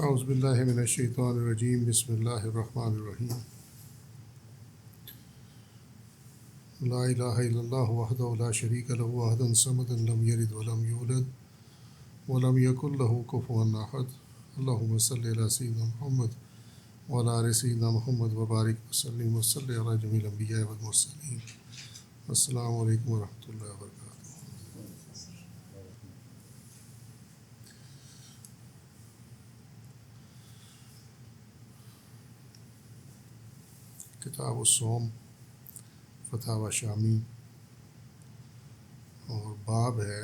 اعوذ باللہ من الشیطان الرجیم بسم اللہ الرحمن الرحیم لا الہ الا اللہ وحدہ لا شریک لہ احد صمد لم یلد ولم یولد ولم یکن لہ کفوا احد اللہم صلی علی سیدنا محمد وعلی آل سیدنا محمد وبارک وسلم وصلی علی جمیع الانبیاء والمرسلین۔ السلام علیکم ورحمۃ اللہ وبرکاتہ۔ کتاب الصوم فتاوی شامی، اور باب ہے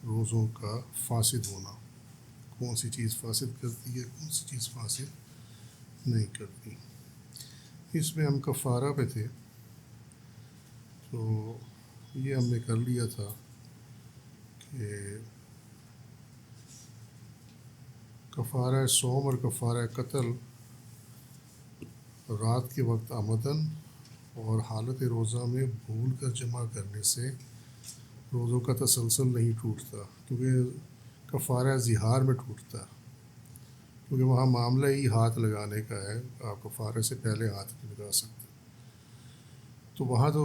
روزوں کا فاسد ہونا، کون سی چیز فاسد کرتی ہے، کون سی چیز فاسد نہیں کرتی۔ اس میں ہم کفارہ پہ تھے، تو یہ ہم نے کر لیا تھا کہ کفارہ صوم اور کفارہ قتل رات کے وقت آمدن اور حالت روزہ میں بھول کر جمع کرنے سے روزوں کا تسلسل نہیں ٹوٹتا، کیونکہ کفارہ ظہار میں ٹوٹتا، کیونکہ وہاں معاملہ ہی ہاتھ لگانے کا ہے، آپ کفارے سے پہلے ہاتھ نہیں لگا سکتے، تو وہاں تو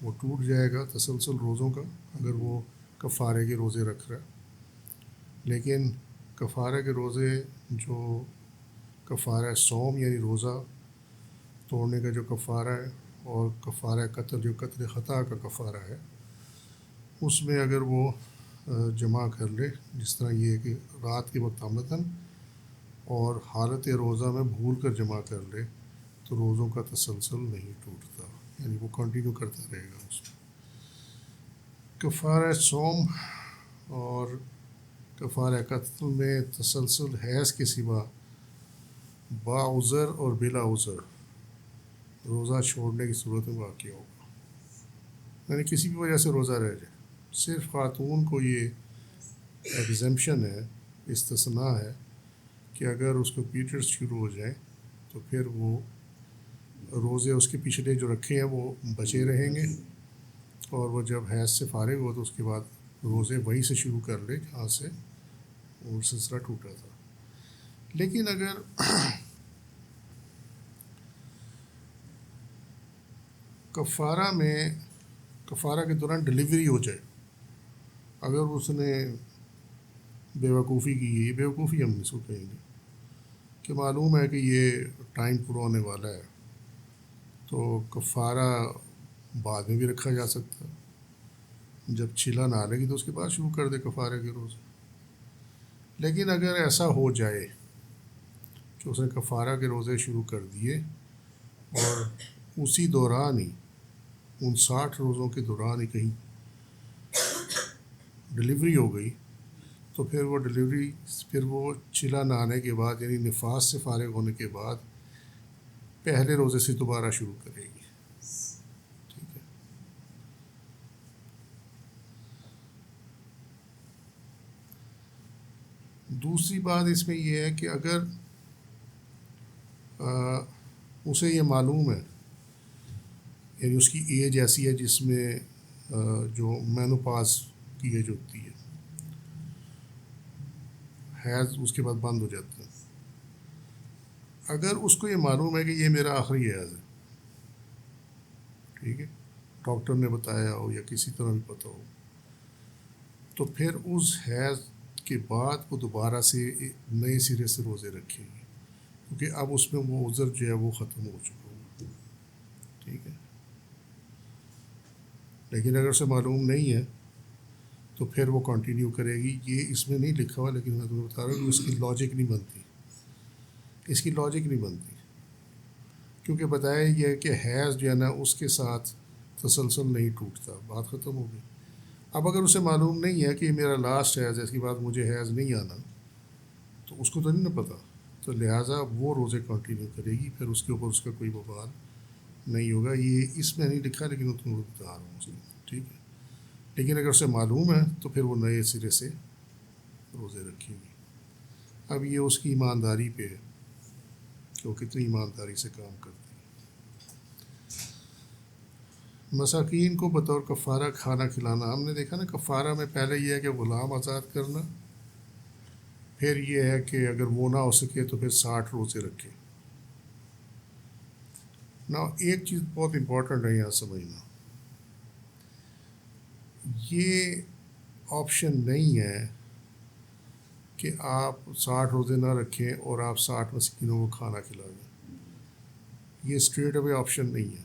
وہ ٹوٹ جائے گا تسلسل روزوں کا اگر وہ کفارے کے روزے رکھ رہا ہے۔ لیکن کفارے کے روزے جو کفارہ صوم یعنی روزہ توڑنے کا جو کفارہ ہے، اور کفارہ قتل جو قتل خطا کا کفارہ ہے، اس میں اگر وہ جمع کر لے، جس طرح یہ کہ رات کے وقت آمدن اور حالت روزہ میں بھول کر جمع کر لے، تو روزوں کا تسلسل نہیں ٹوٹتا، یعنی وہ کنٹینیو کرتا رہے گا اس میں۔ کفارہ صوم اور کفارہ قتل میں تسلسل حیض کے سوا با عذر اور بلا عذر روزہ چھوڑنے کی صورت میں واقع ہوگا، یعنی کسی بھی وجہ سے روزہ رہ جائے۔ صرف خاتون کو یہ ایگزمپشن ہے، استثناء ہے، کہ اگر اس کو پیریڈز شروع ہو جائیں تو پھر وہ روزے اس کے پچھلے جو رکھے ہیں وہ بچے رہیں گے، اور وہ جب حیض سے فارغ ہو تو اس کے بعد روزے وہیں سے شروع کر لے جہاں سے وہ سلسلہ ٹوٹا تھا۔ لیکن اگر کفارہ کے دوران ڈیلیوری ہو جائے، اگر اس نے بے وقوفی کی، یہ بے وقوفی ہم اس کو کہیں گے کہ معلوم ہے کہ یہ ٹائم پورا ہونے والا ہے، تو کفارہ بعد میں بھی رکھا جا سکتا ہے، جب چھلا نہ لے گی تو اس کے بعد شروع کر دے کفارے کے روزے۔ لیکن اگر ایسا ہو جائے کہ اس نے کفارہ کے روزے شروع کر دیے اور اسی دوران ہی ان 60 روزوں کے دوران ہی کہیں ڈیلیوری ہو گئی، تو پھر وہ چلا نہ آنے کے بعد، یعنی نفاس سے فارغ ہونے کے بعد پہلے روزے سے دوبارہ شروع کرے گی۔ ٹھیک ہے۔ دوسری بات اس میں یہ ہے کہ اگر اسے یہ معلوم ہے، یعنی اس کی ایج ایسی ہے جس میں جو مینوپاز کی ایج ہوتی ہے، حیض اس کے بعد بند ہو جاتا ہے، اگر اس کو یہ معلوم ہے کہ یہ میرا آخری حیض ہے، ٹھیک ہے، ڈاکٹر نے بتایا ہو یا کسی طرح بھی پتہ ہو، تو پھر اس حیض کے بعد وہ دوبارہ سے نئے سرے سے روزے رکھے گی، کیونکہ اب اس میں وہ عذر جو ہے وہ ختم ہو چکا ہوگا۔ ٹھیک ہے۔ لیکن اگر اسے معلوم نہیں ہے تو پھر وہ کنٹینیو کرے گی۔ یہ اس میں نہیں لکھا ہوا، لیکن میں تمہیں بتا رہا ہوں کہ اس کی لاجک نہیں بنتی، اس کی لاجک نہیں بنتی، کیونکہ بتایا یہ ہے کہ حیض جو ہے نا اس کے ساتھ تسلسل نہیں ٹوٹتا، بات ختم ہو گئی۔ اب اگر اسے معلوم نہیں ہے کہ یہ میرا لاسٹ حیض ہے، اس کے بعد مجھے حیض نہیں آنا، تو اس کو تو نہیں نا پتہ، تو لہٰذا وہ روزے کنٹینیو کرے گی، پھر اس کے اوپر اس کا کوئی وبال نہیں ہوگا۔ یہ اس میں نہیں لکھا، لیکن میں تمہیں بتا رہا ہوں اس میں، ٹھیک ہے۔ لیکن اگر اسے معلوم ہے تو پھر وہ نئے سرے سے روزے رکھے گی۔ اب یہ اس کی ایمانداری پہ ہے کہ وہ کتنی ایمانداری سے کام کرتی ہے۔ مساکین کو بطور کفارہ کھانا کھلانا، ہم نے دیکھا نا کفارہ میں پہلے یہ ہے کہ غلام آزاد کرنا، پھر یہ ہے کہ اگر وہ نہ ہو سکے تو پھر 60 روزے رکھیں. نا ایک چیز بہت امپورٹنٹ ہے یہاں سمجھنا، یہ آپشن نہیں ہے کہ آپ 60 روزے نہ رکھیں اور آپ 60 مسکینوں کو کھانا کھلا دیں. یہ اسٹریٹ اوے آپشن نہیں ہے.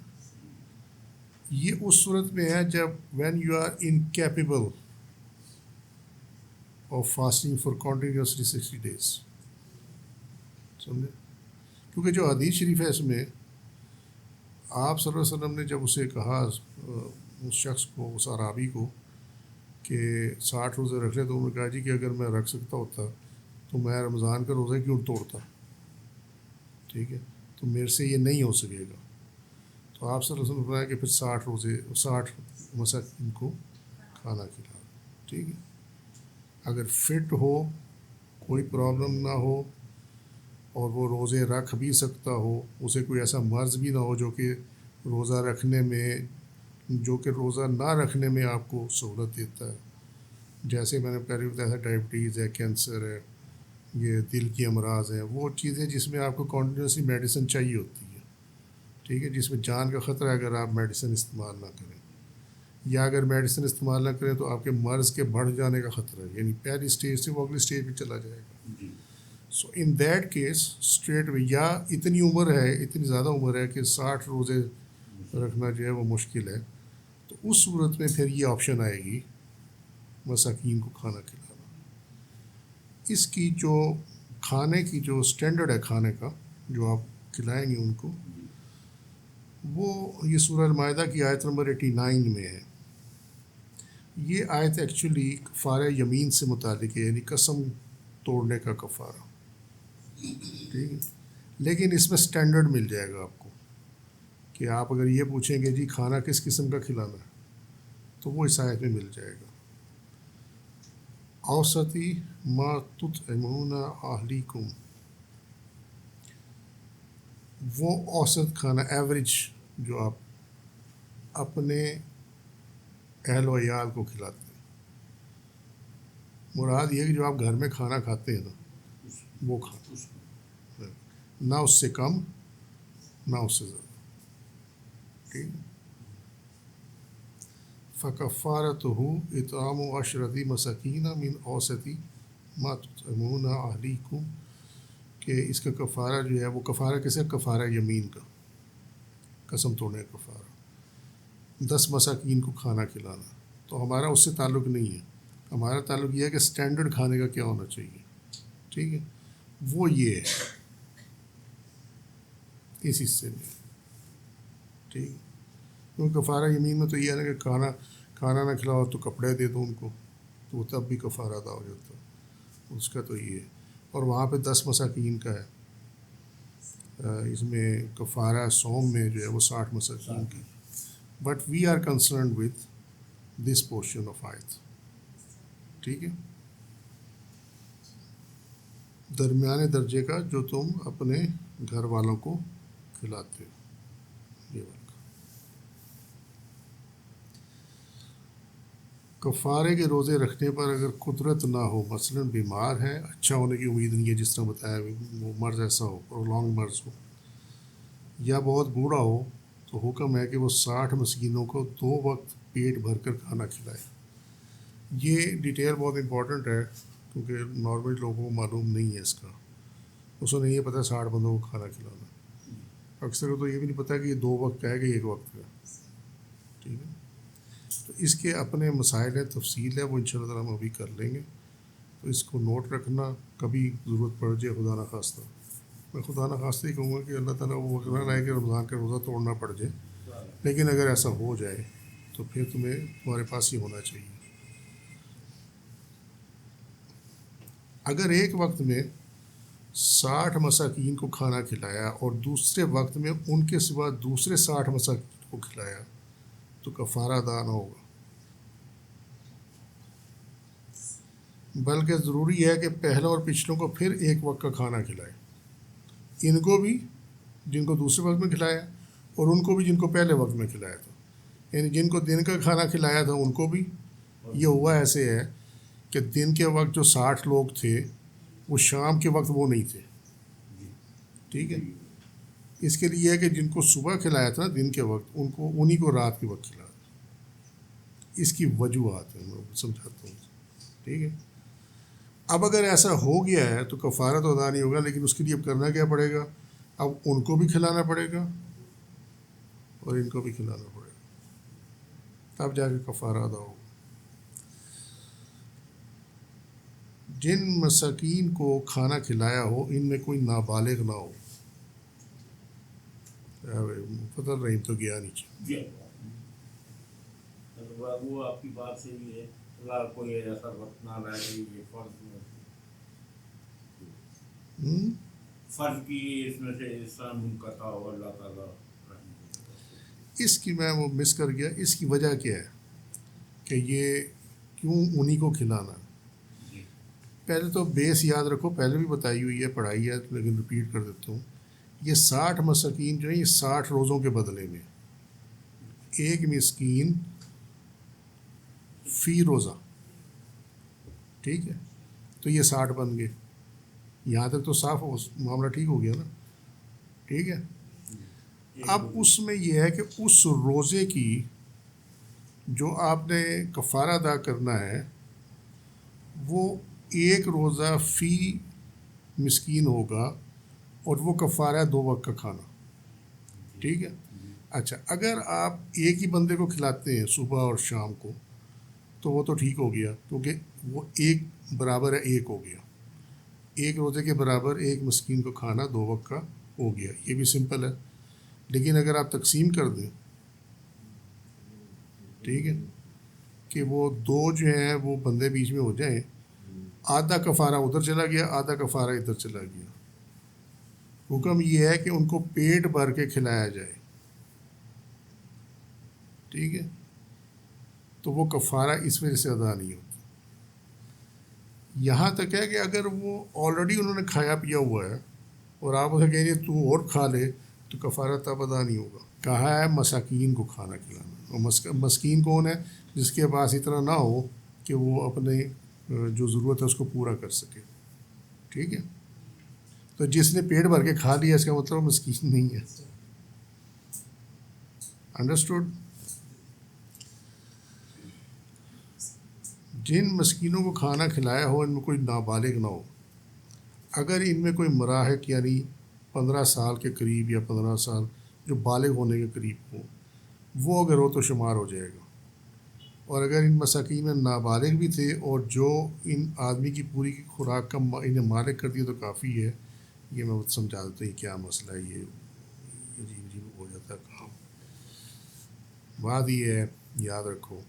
یہ اس صورت میں ہے جب when you are incapable of fasting for continuously 60 days. سمجھے؟ کیونکہ جو حدیث شریف ہے اس میں آپ صلی اللہ علیہ وسلم نے جب اسے کہا اس شخص کو، اس عرابی کو، کہ 60 روزے رکھ لے، تو انہوں نے کہا جی کہ اگر میں رکھ سکتا ہوتا تو میں رمضان کا روزہ کیوں توڑتا. ٹھیک ہے، تو میرے سے یہ نہیں ہو سکے گا. تو آپ صلی اللہ علیہ وسلم نے بتایا کہ پھر 60 روزے 60 مساکین کو کھانا کھلا. ٹھیک ہے، اگر فٹ ہو، کوئی پرابلم نہ ہو اور وہ روزے رکھ بھی سکتا ہو، اسے کوئی ایسا مرض بھی نہ ہو جو کہ روزہ رکھنے میں، جو کہ روزہ نہ رکھنے میں آپ کو سہولت دیتا ہے. جیسے میں نے پہلے بتایا تھا، ڈائبٹیز ہے، کینسر ہے، یہ دل کی امراض ہیں، وہ چیزیں جس میں آپ کو کنٹینیوسلی میڈیسن چاہیے ہوتی ہے. ٹھیک ہے، جس میں جان کا خطرہ ہے اگر آپ میڈیسن استعمال نہ کریں، یا اگر میڈیسن استعمال نہ کریں تو آپ کے مرض کے بڑھ جانے کا خطرہ ہے، یعنی پہلی اسٹیج سے وہ اگلی اسٹیج پہ چلا جائے گا. سو ان دیٹ کیس اسٹریٹ میں، یا اتنی عمر ہے، اتنی زیادہ عمر ہے کہ 60 روزے رکھنا جو ہے وہ مشکل ہے، تو اس صورت میں پھر یہ آپشن آئے گی مساکین کو کھانا کھلانا. اس کی جو کھانے کی جو اسٹینڈرڈ ہے کھانے کا جو آپ کھلائیں گے ان کو، وہ یہ سورہ المائدہ کی آیت نمبر 89 میں ہے. یہ آیت ایکچولی کفارہ یمین سے متعلق ہے، یعنی قسم توڑنے کا کفارہ. ٹھیک ہے، لیکن اس میں سٹینڈرڈ مل جائے گا آپ کو کہ آپ اگر یہ پوچھیں گے جی کھانا کس قسم کا کھلانا ہے، تو وہ اس آیت میں مل جائے گا. اوسطی ما تطعمون اہلیکم، وہ اوسط کھانا، ایوریج جو آپ اپنے اہل و عیال کو کھلاتے ہیں. مراد یہ کہ جو آپ گھر میں کھانا کھاتے ہیں نا، وہ کھانا، نہ اس سے کم نہ اس سے زیادہ. ٹھیک ہے، فَكَفَّارَتُهُ اِطْعَامُ عَشْرَةِ مَسَاكِينَ مِنْ أَوْسَطِ مَا تُطْعِمُونَ أَهْلِيكُمْ، کہ اس کا کفارہ جو ہے وہ کفارہ کیسے، کفارہ یمین کا، قسم توڑنے کا کفارہ، 10 مساکین کو کھانا کھلانا. تو ہمارا اس سے تعلق نہیں ہے، ہمارا تعلق یہ ہے کہ سٹینڈرڈ کھانے کا کیا ہونا چاہیے. ٹھیک ہے، وہ یہ ہے اس حصے میں. ٹھیک ہے، کیونکہ کفارہ یمین میں تو یہ ہے نا کہ کھانا نہ کھلاؤ تو کپڑے دے دو ان کو، تو وہ تب بھی کفارہ ادا ہو جاتا ہے اس کا. تو یہ ہے، اور وہاں پہ 10 مساکین کا ہے. اس میں کفارہ صوم میں جو ہے وہ 60 مساکین کی. But we are concerned with this portion of آیت. ٹھیک ہے، درمیانے درجے کا جو تم اپنے گھر والوں کو کھلاتے ہو، یہ والا. کفارے کے روزے رکھنے پر اگر قدرت نہ ہو، مثلا بیمار ہے، اچھا ہونے کی امید نہیں ہے، جس طرح بتایا وہ مرض ایسا ہو، پرولونگ مرض ہو، یا بہت بوڑھا ہو، تو حکم ہے کہ وہ 60 مسکینوں کو 2 وقت پیٹ بھر کر کھانا کھلائے. یہ ڈیٹیل بہت امپورٹنٹ ہے کیونکہ نارمل لوگوں کو معلوم نہیں ہے اس کا. اس کو نہیں یہ پتہ 60 بندوں کو کھانا کھلانا. اکثر کو تو یہ بھی نہیں پتہ کہ یہ 2 وقت کا ہے کہ 1 وقت کا. ٹھیک ہے، تو اس کے اپنے مسائل ہے، تفصیل ہے، وہ انشاءاللہ تعالیٰ ہم ابھی کر لیں گے. تو اس کو نوٹ رکھنا، کبھی ضرورت پڑ جائے خدا نخواستہ. میں خدا نخواستہ ہی کہوں گا کہ اللہ تعالیٰ وہ وقت نہ لائے کہ رمضان کا روزہ توڑنا پڑ جائے، لیکن اگر ایسا ہو جائے تو پھر تمہارے پاس ہی ہونا چاہیے. اگر ایک وقت میں 60 مساکین کو کھانا کھلایا اور دوسرے وقت میں ان کے سوا دوسرے 60 مساکین کو کھلایا تو کفارہ ادا نہ ہوگا، بلکہ ضروری ہے کہ پہلوں اور پچھلوں کو پھر ایک وقت کا کھانا کھلائے. ان کو بھی جن کو دوسرے وقت میں کھلایا، اور ان کو بھی جن کو پہلے وقت میں کھلایا تھا. یعنی جن کو دن کا کھانا کھلایا تھا ان کو بھی. یہ ہوا ایسے ہے کہ دن کے وقت جو 60 لوگ تھے وہ شام کے وقت وہ نہیں تھے. ٹھیک ہے. اس کے لیے ہے کہ جن کو صبح کھلایا تھا دن کے وقت انہیں کو رات کے وقت کھلایا. اس کی وجوہات ہیں میں سمجھاتا ہوں. ٹھیک ہے. اب اگر ایسا ہو گیا ہے تو کفارہ تو ادا نہیں ہوگا، لیکن اس کے لیے اب کرنا کیا پڑے گا؟ اب ان کو بھی کھلانا پڑے گا اور ان کو بھی کھلانا پڑے گا، تب جا کے کفارہ ادا ہوگا. جن مساکین کو کھانا کھلایا ہو ان میں کوئی نابالغ نہ ہو. فضل رحیم تو گیا نیچے. وہ آپ کی بات صحیح ہے. اگر کوئی ایسا وقت نہ رہے یہ فرض کی اس میں سے اسلام منقطع ہو، اللہ تعالیٰ اس کی میں وہ مس کر گیا. اس کی وجہ کیا ہے کہ یہ کیوں انہی کو کھلانا؟ پہلے تو بیس یاد رکھو، پہلے بھی بتائی ہوئی ہے، پڑھائی ہے، لیکن ریپیٹ کر دیتا ہوں. یہ 60 مساکین جو ہیں یہ 60 روزوں کے بدلے میں ایک مسکین فی روزہ. ٹھیک ہے. تو یہ 60 بن گئے. یہاں تک تو صاف معاملہ ٹھیک ہو گیا نا. ٹھیک ہے. اب اس میں یہ ہے کہ اس روزے کی جو آپ نے کفارہ ادا کرنا ہے وہ ایک روزہ فی مسکین ہوگا اور وہ کفارہ ہے 2 وقت کا کھانا. ٹھیک ہے. اچھا، اگر آپ ایک ہی بندے کو کھلاتے ہیں صبح اور شام کو تو وہ تو ٹھیک ہو گیا، کیونکہ وہ ایک برابر ہے ایک ہو گیا. ایک روزے کے برابر ایک مسکین کو کھانا 2 وقت کا ہو گیا. یہ بھی سمپل ہے. لیکن اگر آپ تقسیم کر دیں، ٹھیک ہے، کہ وہ 2 جو ہیں وہ بندے بیچ میں ہو جائیں، آدھا کفارہ ادھر چلا گیا آدھا کفارہ ادھر چلا گیا. حکم یہ ہے کہ ان کو پیٹ بھر کے کھلایا جائے. ٹھیک ہے. تو وہ کفارہ اس وجہ سے ادا نہیں ہوتا. یہاں تک ہے کہ اگر وہ آلریڈی انہوں نے کھایا پیا ہوا ہے اور آپ اسے کہیں گے تو اور کھا لے تو کفارہ تب ادا نہیں ہوگا. کہا ہے مساکین کو کھانا کھلانا. اور مسکین کون ہے؟ جس کے پاس اتنا نہ ہو کہ وہ اپنے جو ضرورت ہے اس کو پورا کر سکے. ٹھیک ہے. تو جس نے پیٹ بھر کے کھا لیا اس کا مطلب مسکین نہیں ہے. انڈرسٹوڈ؟ جن مسکینوں کو کھانا کھلایا ہو ان میں کوئی نابالغ نہ ہو. اگر ان میں کوئی مراحق یعنی 15 سال کے قریب یا 15 سال جو بالغ ہونے کے قریب ہو وہ اگر ہو تو شمار ہو جائے گا. اور اگر ان مساکین میں نابالغ بھی تھے اور جو ان آدمی کی پوری کی خوراک کا انہیں مالک کر دیا تو کافی ہے. یہ میں سمجھا دیتا ہوں کیا مسئلہ ہے. یہ عجیب عجیب ہو جاتا ہے کام. بات یہ ہے، یاد رکھو،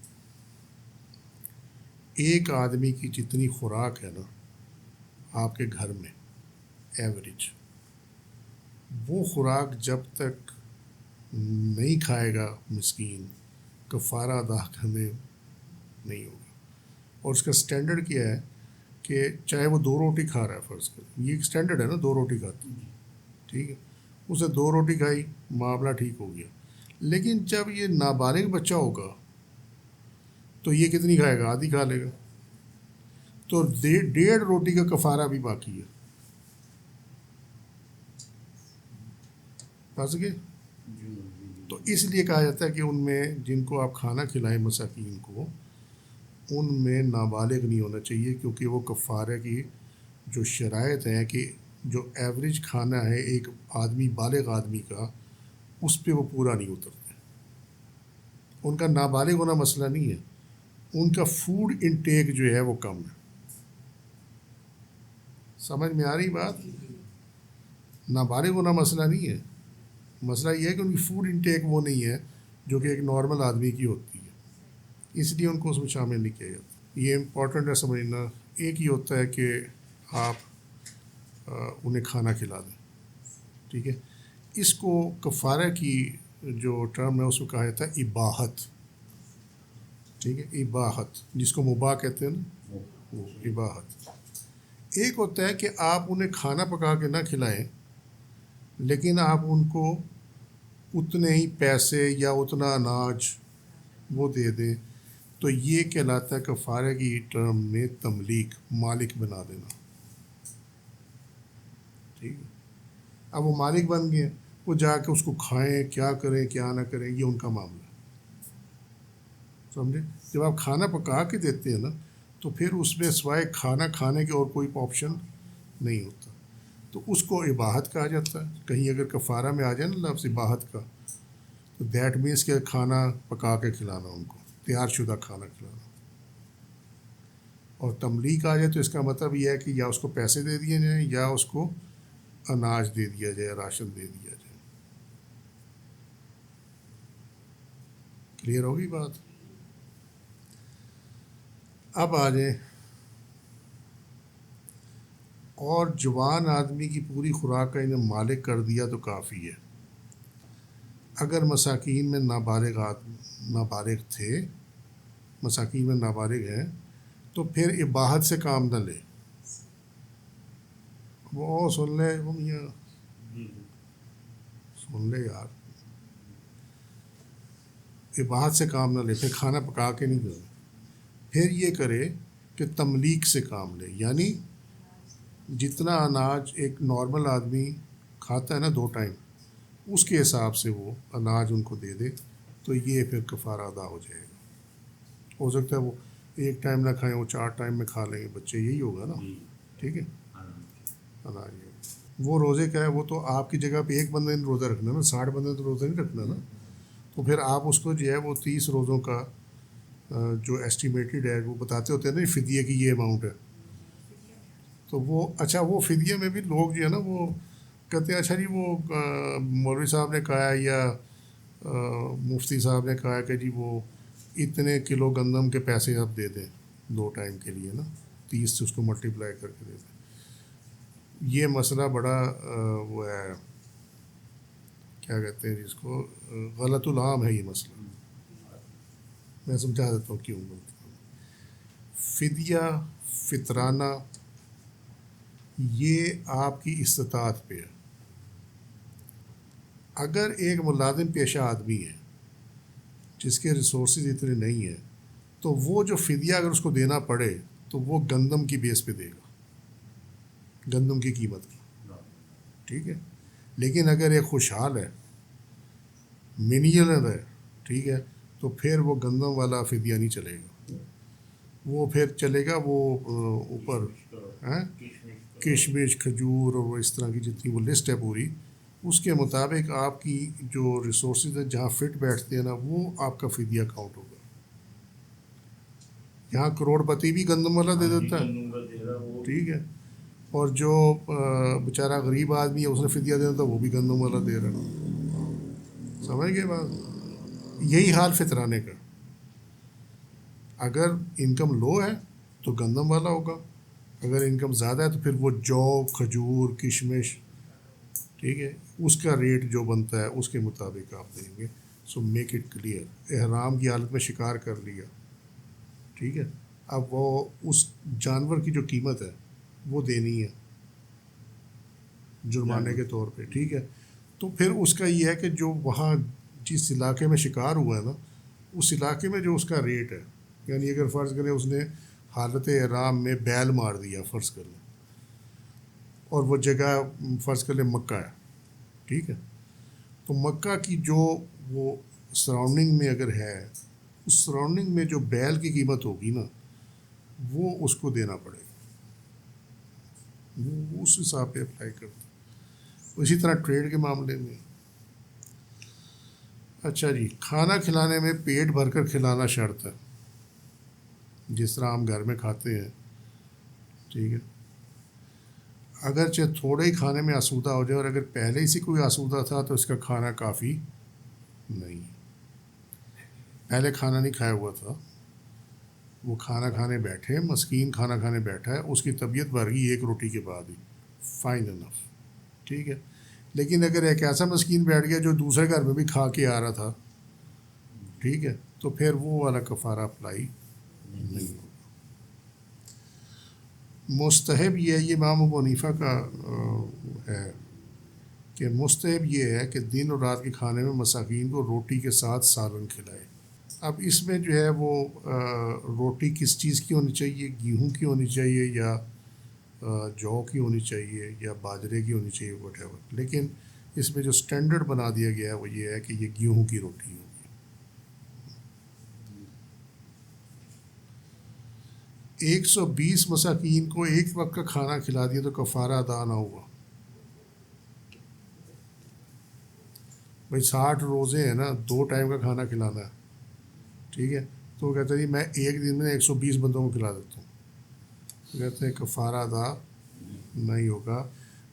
ایک آدمی کی جتنی خوراک ہے نا آپ کے گھر میں ایوریج، وہ خوراک جب تک نہیں کھائے گا مسکین کفارہ ادا کرنے نہیں ہوگا. اور اس کا سٹینڈرڈ کیا ہے کہ چاہے وہ 2 روٹی کھا رہا ہے، فرض کر، یہ ایک سٹینڈرڈ ہے نا، 2 روٹی کھاتا ہے. ٹھیک ہے. اسے 2 روٹی کھائی، معاملہ ٹھیک ہو گیا. لیکن جب یہ نابالغ بچہ ہوگا تو یہ کتنی کھائے گا؟ آدھی کھا لے گا. تو 1.5 روٹی کا کفارہ بھی باقی ہے. پاس گئے؟ تو اس لیے کہا جاتا ہے کہ ان میں جن کو آپ کھانا کھلائیں مساکین کو ان میں نابالغ نہیں ہونا چاہیے، کیونکہ وہ کفارہ کی جو شرائط ہیں کہ جو ایوریج کھانا ہے ایک آدمی بالغ آدمی کا اس پہ وہ پورا نہیں اترتے. ان کا نابالغ ہونا مسئلہ نہیں ہے، ان کا فوڈ انٹیک جو ہے وہ کم ہے. سمجھ میں آ رہی بات؟ نابالغ ہونا مسئلہ نہیں ہے. مسئلہ یہ ہے کہ ان کی فوڈ انٹیک وہ نہیں ہے جو کہ ایک نارمل آدمی کی ہوتی ہے، اس لیے ان کو اس میں شامل نہیں کیا جاتا. یہ امپورٹنٹ ہے سمجھنا. ایک ہی ہوتا ہے کہ آپ انہیں کھانا کھلا دیں. ٹھیک ہے. اس کو کفارہ کی جو ٹرم ہے اس کو کہا جاتا ہے اباحت. ٹھیک ہے. اباحت، جس کو مباح کہتے ہیں نا، وہ اباحت. ایک ہوتا ہے کہ آپ انہیں کھانا پکا کے نہ کھلائیں لیکن آپ ان کو اتنے ہی پیسے یا اتنا اناج وہ دے دیں، تو یہ کہلاتا ہے کفارہ کی ٹرم میں تملیک، مالک بنا دینا. ٹھیک ہے. اب وہ مالک بن گئے، وہ جا کے اس کو کھائیں، کیا کریں کیا نہ کریں، یہ ان کا معاملہ ہے. سمجھے؟ جب آپ کھانا پکا کے دیتے ہیں نا تو پھر اس میں سوائے کھانا کھانے کے اور کوئی آپشن نہیں ہوتا، تو اس کو اباحت کہا جاتا ہے. کہیں اگر کفارہ میں آ جائے نا لفظ اباحت کا، تو دیٹ مینس کہ کھانا پکا کے کھلانا، ان کو تیار شدہ کھانا کھلانا. اور تملیک آ جائے تو اس کا مطلب یہ ہے کہ یا اس کو پیسے دے دیے جائیں یا اس کو اناج دے دیا جائے، راشن دے دیا جائے. کلیئر ہوگی بات؟ اب آ جائیں، اور جوان آدمی کی پوری خوراک کا انہیں مالک کر دیا تو کافی ہے. اگر مساکین میں نابالغ تھے، مساکین میں نابالغ ہیں، تو پھر اباحت سے کام نہ لے. وہ سن لے وہ میاں، سن لے یار، اباحت سے کام نہ لے، پھر کھانا پکا کے نہیں کرے. پھر یہ کرے کہ تملیک سے کام لے، یعنی جتنا اناج ایک نارمل آدمی کھاتا ہے نا 2 ٹائم، اس کے حساب سے وہ اناج ان کو دے دے، تو یہ پھر کفارہ ادا ہو جائے گا. ہو سکتا ہے وہ 1 ٹائم نہ کھائیں، وہ 4 ٹائم میں کھا لیں گے بچے، یہی ہوگا نا. ٹھیک ہے، اناج. وہ روزے کا ہے، وہ تو آپ کی جگہ پہ ایک بندے نے روزہ رکھنا نا، 60 بندے نے تو روزہ نہیں رکھنا نا. تو پھر آپ اس کو جو ہے وہ 30 روزوں کا جو ایسٹیمیٹڈ ہے، وہ بتاتے ہوتے ہیں نا فدیے کی یہ اماؤنٹ ہے. تو وہ اچھا، وہ فدیے میں بھی لوگ جو ہے نا وہ کہتے ہیں اچھا جی وہ مولوی صاحب نے کہا ہے یا مفتی صاحب نے کہا ہے کہ جی وہ اتنے کلو گندم کے پیسے آپ دے دیں 2 ٹائم کے لیے نا، 30 سے اس کو ملٹیپلائی کر کے دے دیں. یہ مسئلہ بڑا وہ ہے، کیا کہتے ہیں جس کو، غلط العام ہے یہ مسئلہ. میں سمجھا دیتا ہوں کیوں بولتا ہوں. فدیہ، فطرانہ، یہ آپ کی استطاعت پہ ہے. اگر ایک ملازم پیشہ آدمی ہے جس کے ریسورسز اتنے نہیں ہیں، تو وہ جو فدیہ اگر اس کو دینا پڑے تو وہ گندم کی بیس پہ دے گا، گندم کی قیمت کی. ٹھیک ہے. لیکن اگر ایک خوشحال ہے، مینیجر ہے، ٹھیک ہے، تو پھر وہ گندم والا فدیہ نہیں چلے گا. وہ پھر چلے گا وہ اوپر کشمش، کھجور اور وہ اس طرح کی جتنی وہ لسٹ ہے پوری، اس کے مطابق آپ کی جو ریسورسز ہیں جہاں فٹ بیٹھتے ہیں نا، وہ آپ کا فدیہ کاؤنٹ ہوگا. یہاں کروڑ پتی بھی گندم والا دے دیتا ہے، ٹھیک ہے، اور جو بیچارہ غریب آدمی ہے اس نے فدیہ دینا تھا وہ بھی گندم والا دے رہا ہے. سمجھ گئے بات؟ یہی حال فطرانے کا. اگر انکم لو ہے تو گندم والا ہوگا، اگر انکم زیادہ ہے تو پھر وہ جو کھجور، کشمش، ٹھیک ہے، اس کا ریٹ جو بنتا ہے اس کے مطابق آپ دیں گے. So make it clear. احرام کی حالت میں شکار کر لیا، ٹھیک ہے، اب وہ اس جانور کی جو قیمت ہے وہ دینی ہے جرمانے کے طور پہ. ٹھیک ہے. تو پھر اس کا یہ ہے کہ جو وہاں جس علاقے میں شکار ہوا ہے نا، اس علاقے میں جو اس کا ریٹ ہے، یعنی اگر فرض کریں اس نے حالت احرام میں بیل مار دیا فرض کر لیں، اور وہ جگہ فرض کر لیں مکہ ہے، ٹھیک ہے، تو مکہ کی جو وہ سراؤنڈنگ میں اگر ہے، اس سراؤنڈنگ میں جو بیل کی قیمت ہوگی نا وہ اس کو دینا پڑے گا، وہ اس حساب پہ اپلائی کرتا. اسی طرح ٹریڈ کے معاملے میں. اچھا جی، کھانا کھلانے میں پیٹ بھر کر کھلانا شرط ہے، جس طرح ہم گھر میں کھاتے ہیں. ٹھیک ہے. اگرچہ تھوڑے ہی کھانے میں آسودہ ہو جائے، اور اگر پہلے ہی سے کوئی آسودہ تھا تو اس کا کھانا کافی نہیں. پہلے کھانا نہیں کھایا ہوا تھا، وہ کھانا کھانے بیٹھے، مسکین کھانا کھانے بیٹھا ہے، اس کی طبیعت بھر گئی 1 روٹی کے بعد ہی، فائن انف. ٹھیک ہے. لیکن اگر ایک ایسا مسکین بیٹھ گیا جو دوسرے گھر میں بھی کھا کے آ رہا تھا، ٹھیک ہے، تو پھر وہ والا کفارہ اپلائی نہیں ہوگا. مستحب یہ ہے، یہ امام ابو حنیفہ کا ہے کہ مستحب یہ ہے کہ دن اور رات کے کھانے میں مساکین کو روٹی کے ساتھ سالن کھلائے. اب اس میں جو ہے وہ روٹی کس چیز کی ہونی چاہیے، گیہوں کی ہونی چاہیے یا جو کی ہونی چاہیے یا باجرے کی ہونی چاہیے وٹ ایور، لیکن اس میں جو سٹینڈرڈ بنا دیا گیا ہے وہ یہ ہے کہ یہ گیہوں کی روٹی ہوگی۔ 120 مساکین کو ایک وقت کا کھانا کھلا دیا تو کفارہ ادا نہ ہوا۔ بھائی 60 روزے ہیں نا، 2 ٹائم کا کھانا کھلانا ہے، ٹھیک ہے، تو وہ کہتے ہیں جی میں ایک دن میں 120 بندوں کو کھلا دیتا ہوں، تو کہتے ہیں کفارہ ادا نہیں ہوگا،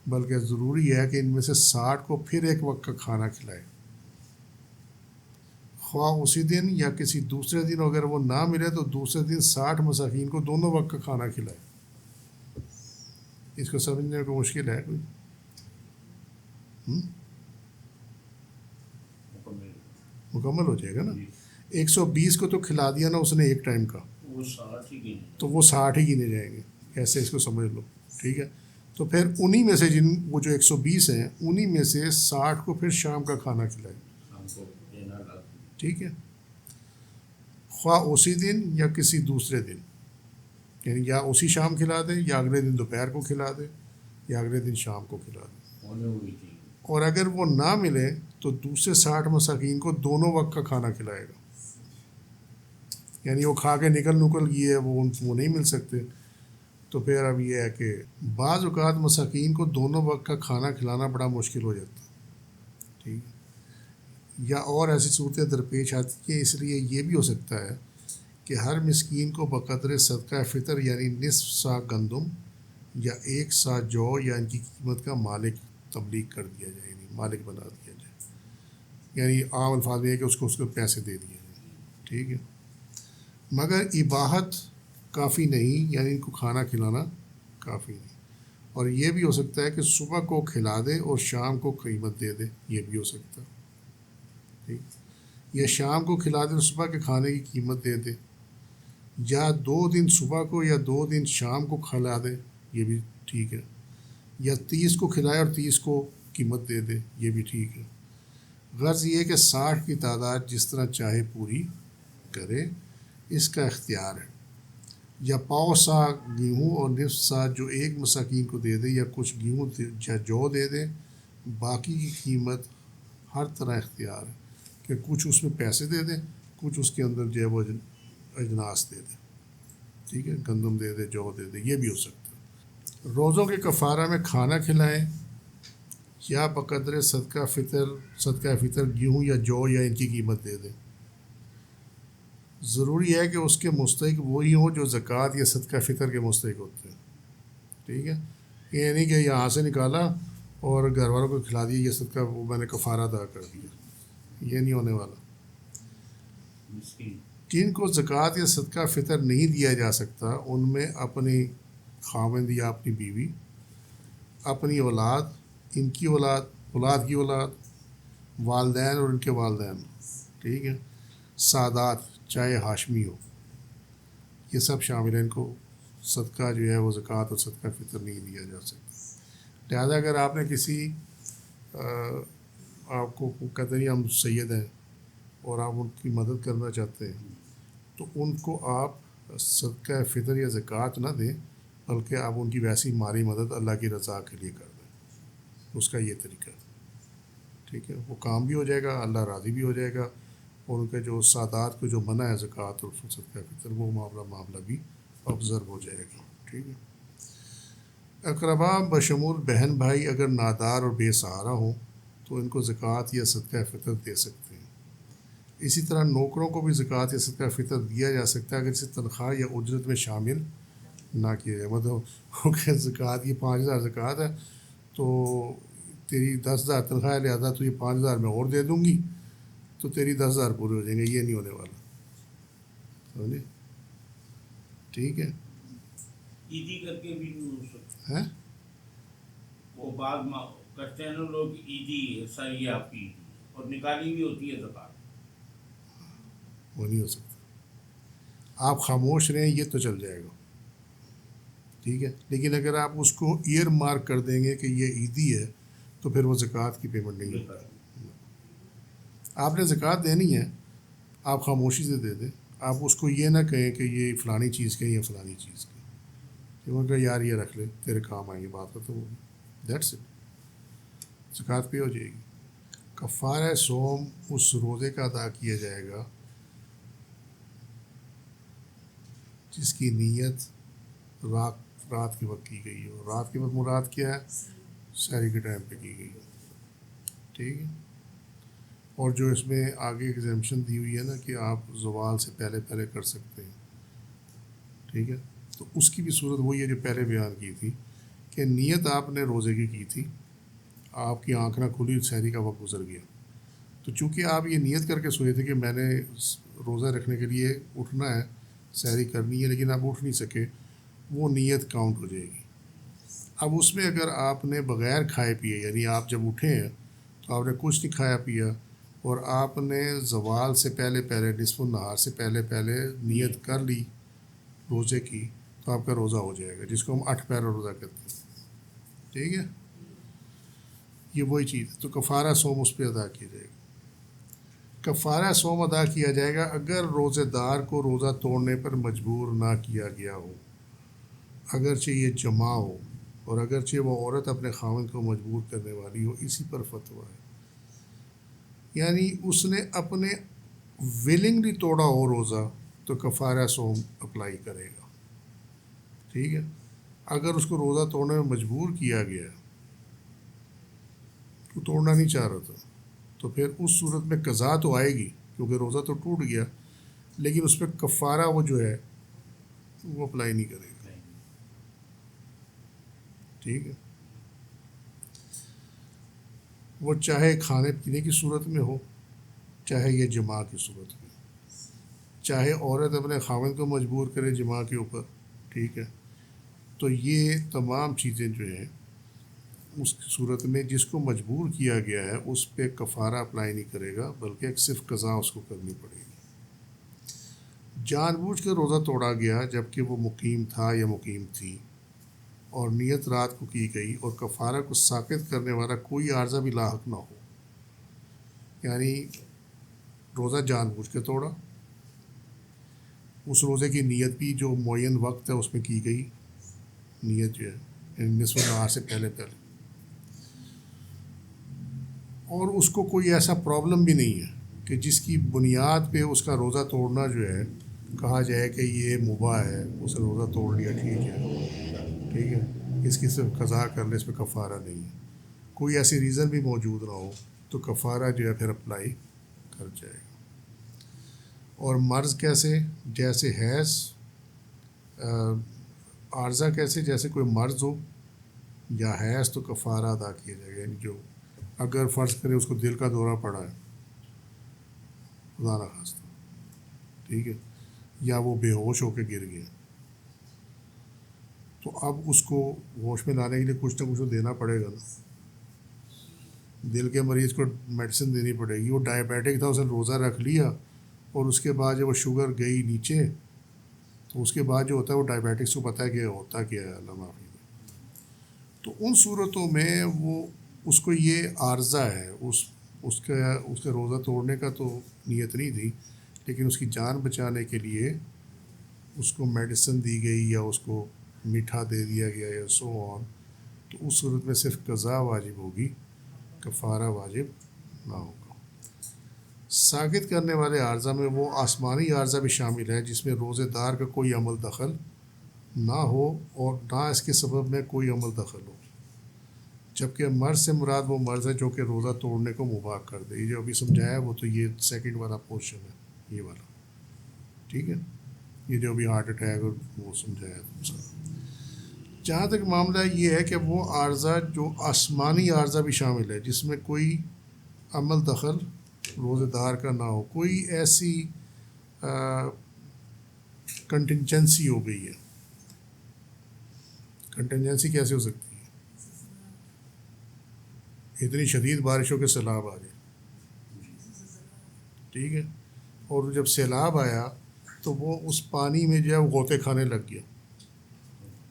بلکہ ضروری ہے کہ ان میں سے 60 کو پھر ایک وقت کا کھانا کھلائے، خواہ اسی دن یا کسی دوسرے دن، اگر وہ نہ ملے تو دوسرے دن 60 مساکین کو دونوں وقت کا کھانا کھلائے۔ اس کو سمجھنے کو مشکل ہے کوئی؟ مکمل ہو جائے گا نا۔ 120 کو تو کھلا دیا نا اس نے ایک ٹائم کا، وہ 60 ہی گنے، تو وہ 60 ہی گنے جائیں گے، ایسے اس کو سمجھ لو، ٹھیک ہے۔ تو پھر انہی میں سے وہ جو 120 ہیں انہی میں سے 60 کو پھر شام کا کھانا کھلائے، شام کو دینا رات کو۔ ٹھیک ہے، خواہ اسی دن یا کسی دوسرے دن، یعنی یا اسی شام کھلا دے یا اگلے دن دوپہر کو کھلا دے یا اگلے دن شام کو کھلا دے، ہونے ہوئی تھی۔ اور اگر وہ نہ ملے تو دوسرے 60 مساکین کو دونوں وقت کا کھانا کھلائے گا، یعنی وہ کھا کے نکل گئے وہ نہیں مل سکتے، تو پھر اب یہ ہے کہ بعض اوقات مساکین کو دونوں وقت کا کھانا کھلانا بڑا مشکل ہو جاتا ہے، ٹھیک ہے، یا اور ایسی صورتیں درپیش آتی ہیں، اس لیے یہ بھی ہو سکتا ہے کہ ہر مسکین کو بقدر صدقہ فطر یعنی نصف سا گندم یا 1 سا جو یا ان کی قیمت کا مالک تبلیغ کر دیا جائے، یعنی مالک بنا دیا جائے، یعنی عام الفاظ میں ہے کہ اس کو پیسے دے دیے جائیں، ٹھیک ہے، مگر اباحت کافی نہیں، یعنی ان کو کھانا کھلانا کافی نہیں، اور یہ بھی ہو سکتا ہے کہ صبح کو کھلا دے اور شام کو قیمت دے دے، یہ بھی ہو سکتا ہے، ٹھیک، یا شام کو کھلا دے اور صبح کے کھانے کی قیمت دے دے، یا 2 دن صبح کو یا 2 دن شام کو کھلا دے، یہ بھی ٹھیک ہے، یا 30 کو کھلائے اور 30 کو قیمت دے دے، یہ بھی ٹھیک ہے، غرض یہ کہ 60 کی تعداد جس طرح چاہے پوری کرے، اس کا اختیار ہے، یا پاؤ سا گیہوں اور نصف سا جو ایک مساکین کو دے دے، یا کچھ گیہوں یا جو دے دے، باقی کی قیمت ہر طرح اختیار ہے، کہ کچھ اس میں پیسے دے دے، کچھ اس کے اندر جو ہے وہ اجناس دے دے، ٹھیک ہے، گندم دے دے، جو دے دے، یہ بھی ہو سکتا ہے۔ روزوں کے کفارہ میں کھانا کھلائیں یا بقدر صدقہ فطر گیہوں یا جو یا ان کی قیمت دے دیں، ضروری ہے کہ اس کے مستحق وہی ہوں جو زکوٰۃ یا صدقہ فطر کے مستحق ہوتے ہیں، ٹھیک ہے، یہ نہیں کہ یہاں سے نکالا اور گھر والوں کو کھلا دیا، یہ صدقہ وہ میں نے کفارہ ادا کر دیا، یہ نہیں ہونے والا۔ مسکین جن کو زکوٰۃ یا صدقہ فطر نہیں دیا جا سکتا ان میں اپنی خاوند یا اپنی بیوی، اپنی اولاد، ان کی اولاد، اولاد کی اولاد، والدین اور ان کے والدین، ٹھیک ہے، سادات چاہے ہاشمی ہو، یہ سب شامل ہیں، ان کو صدقہ جو ہے وہ زکوٰۃ اور صدقہ فطر نہیں دیا جا سکتا۔ لہذا اگر آپ نے کسی آپ کو کہتے ہیں ہم سید ہیں اور آپ ان کی مدد کرنا چاہتے ہیں، تو ان کو آپ صدقہ فطر یا زکوٰۃ نہ دیں، بلکہ آپ ان کی ویسی مالی مدد اللہ کی رضا کے لیے کر دیں، اس کا یہ طریقہ، ٹھیک ہے، وہ کام بھی ہو جائے گا، اللہ راضی بھی ہو جائے گا، اور ان کے جو سادات کو جو منع ہے زکوٰۃ اور صدقہ فطر، وہ معاملہ بھی آبزرو ہو جائے گا، ٹھیک ہے۔ اقربا بشمول بہن بھائی اگر نادار اور بے سہارا ہوں تو ان کو زکوٰۃ یا صدقہ فطر دے سکتے ہیں۔ اسی طرح نوکروں کو بھی زکوٰۃ یا صدقہ فطر دیا جا سکتا ہے اگر اسے تنخواہ یا اجرت میں شامل نہ کیا جائے، مطلب کہ زکوٰۃ یہ 5000 زکوٰۃ ہے تو تیری 10,000 تنخواہ ہے، لہٰذا تو یہ 5,000 میں اور دے دوں گی تو تیری 10,000 پورے ہو جائیں گے، یہ نہیں ہونے والا، سمجھے، ٹھیک ہے، عیدی کر کے بھی نہیں ہو سکتا ہیں، وہ بعد کرتے ہیں نا لوگ، عیدی سر یہ آپ کی عیدی، اور نکالی بھی ہوتی ہے زکوٰۃ، وہ نہیں ہو سکتا، آپ خاموش رہیں یہ تو چل جائے گا، ٹھیک ہے، لیکن اگر آپ اس کو ایئر مارک کر دیں گے کہ یہ عیدی ہے تو پھر وہ زکوٰۃ کی پیمنٹ نہیں ہوگی۔ آپ نے زکوٰۃ دینی ہے، آپ خاموشی سے دے دیں، آپ اس کو یہ نہ کہیں کہ یہ فلانی چیز کے یا فلانی چیز کے، کہ وہ کہا یار یہ رکھ لے تیرے کام آئیں گے، بات ختم ہوگی، دیٹس اٹ، زکوٰۃ پہ ہو جائے گی۔ کفارہ صوم اس روزے کا ادا کیا جائے گا جس کی نیت رات کے وقت کی گئی ہو۔ رات کے وقت مراد کیا ہے؟ سحری کے ٹائم پہ کی گئی ہو، ٹھیک ہے۔ اور جو اس میں آگے ایگزیمپشن دی ہوئی ہے نا کہ آپ زوال سے پہلے پہلے کر سکتے ہیں، ٹھیک ہے، تو اس کی بھی صورت وہی ہے جو پہلے بیان کی تھی کہ نیت آپ نے روزے کی تھی، آپ کی آنکھ نہ کھلی، سحری کا وقت گزر گیا، تو چونکہ آپ یہ نیت کر کے سوئے تھے کہ میں نے روزہ رکھنے کے لیے اٹھنا ہے، سحری کرنی ہے، لیکن آپ اٹھ نہیں سکے، وہ نیت کاؤنٹ ہو جائے گی۔ اب اس میں اگر آپ نے بغیر کھائے پیے، یعنی آپ جب اٹھے ہیں تو آپ نے کچھ نہیں کھایا پیا اور آپ نے زوال سے پہلے پہلے، نصف النہار سے پہلے پہلے نیت کر لی روزے کی، تو آپ کا روزہ ہو جائے گا، جس کو ہم 8 پیرا روزہ کہتے ہیں، ٹھیک ہے۔ یہ وہی چیز ہے، تو کفارہ صوم اس پہ ادا کیا جائے گا۔ کفارہ صوم ادا کیا جائے گا اگر روزے دار کو روزہ توڑنے پر مجبور نہ کیا گیا ہو، اگرچہ یہ جماع ہو اور اگرچہ وہ عورت اپنے خاوند کو مجبور کرنے والی ہو، اسی پر فتویٰ ہے۔ یعنی اس نے اپنے ولنگلی توڑا ہو روزہ تو کفارہ صوم اپلائی کرے گا، ٹھیک ہے۔ اگر اس کو روزہ توڑنے میں مجبور کیا گیا، تو توڑنا نہیں چاہ رہا تھا، تو پھر اس صورت میں قضا تو آئے گی کیونکہ روزہ تو ٹوٹ گیا، لیکن اس پہ کفارہ وہ جو ہے وہ اپلائی نہیں کرے گا، ٹھیک ہے۔ وہ چاہے کھانے پینے کی صورت میں ہو، چاہے یہ جماع کی صورت میں، چاہے عورت اپنے خاوند کو مجبور کرے جماع کے اوپر، ٹھیک ہے۔ تو یہ تمام چیزیں جو ہیں اس کی صورت میں جس کو مجبور کیا گیا ہے اس پہ کفارہ اپلائی نہیں کرے گا، بلکہ ایک صرف قضا اس کو کرنی پڑے گی۔ جان بوجھ کر روزہ توڑا گیا جبکہ وہ مقیم تھا یا مقیم تھی اور نیت رات کو کی گئی اور کفارہ کو ساقط کرنے والا کوئی عارضہ بھی لاحق نہ ہو، یعنی روزہ جان بوجھ کے توڑا، اس روزے کی نیت بھی جو معین وقت ہے اس میں کی گئی نیت جو ہے، یعنی نصف النہار سے پہلے پہلے، اور اس کو کوئی ایسا پرابلم بھی نہیں ہے کہ جس کی بنیاد پہ اس کا روزہ توڑنا جو ہے کہا جائے کہ یہ مباح ہے، اسے روزہ توڑ لیا، ٹھیک ہے، اس کی صرف قضا کر لے، اس پہ کفارہ نہیں ہے، کوئی ایسی ریزن بھی موجود نہ ہو تو کفارہ جو ہے پھر اپلائی کر جائے گا۔ اور مرض کیسے؟ جیسے حیض، عارضہ کیسے؟ جیسے کوئی مرض ہو یا حیض تو کفارہ ادا کیا جائے گا، یعنی جو اگر فرض کرے اس کو دل کا دورہ پڑا ہے، خدا نہ خواستہ، ٹھیک ہے، یا وہ بے ہوش ہو کے گر گیا، تو اب اس کو ہوش میں لانے کے لیے کچھ نہ کچھ تو دینا پڑے گا نا، دل کے مریض کو میڈیسن دینی پڑے گی، وہ ڈائبیٹک تھا، اس نے روزہ رکھ لیا اور اس کے بعد جب وہ شوگر گئی نیچے تو اس کے بعد جو ہوتا ہے وہ ڈائبیٹکس کو پتہ ہے کہ ہوتا کیا ہے، اللہ معافی دے، تو ان صورتوں میں وہ اس کو یہ عارضہ ہے، اس کا روزہ توڑنے کا تو نیت نہیں تھی، لیکن اس کی جان بچانے کے لیے اس کو میڈیسن دی گئی یا اس کو میٹھا دے دیا گیا یا سو آن، تو اس صورت میں صرف قضا واجب ہوگی، کفارہ واجب نہ ہوگا۔ ساقط کرنے والے عارضہ میں وہ آسمانی عارضہ بھی شامل ہے جس میں روزے دار کا کوئی عمل دخل نہ ہو اور نہ اس کے سبب میں کوئی عمل دخل ہو، جبکہ مرض سے مراد وہ مرض ہے جو کہ روزہ توڑنے کو مباح کر دے۔ یہ جو ابھی سمجھایا وہ تو یہ سیکنڈ والا پورشن ہے، یہ والا، ٹھیک ہے، یہ جو ابھی ہارٹ اٹیک اور وہ سمجھایا دوسرا۔ جہاں تک معاملہ یہ ہے کہ وہ عارضہ جو آسمانی عارضہ بھی شامل ہے جس میں کوئی عمل دخل روزے دار کا نہ ہو، کوئی ایسی کنٹینجنسی ہو گئی ہے۔ کنٹینجنسی کیسے ہو سکتی ہے؟ اتنی شدید بارشوں کے سیلاب آ جائے، ٹھیک ہے، اور جب سیلاب آیا تو وہ اس پانی میں جو ہے وہ غوطے کھانے لگ گیا،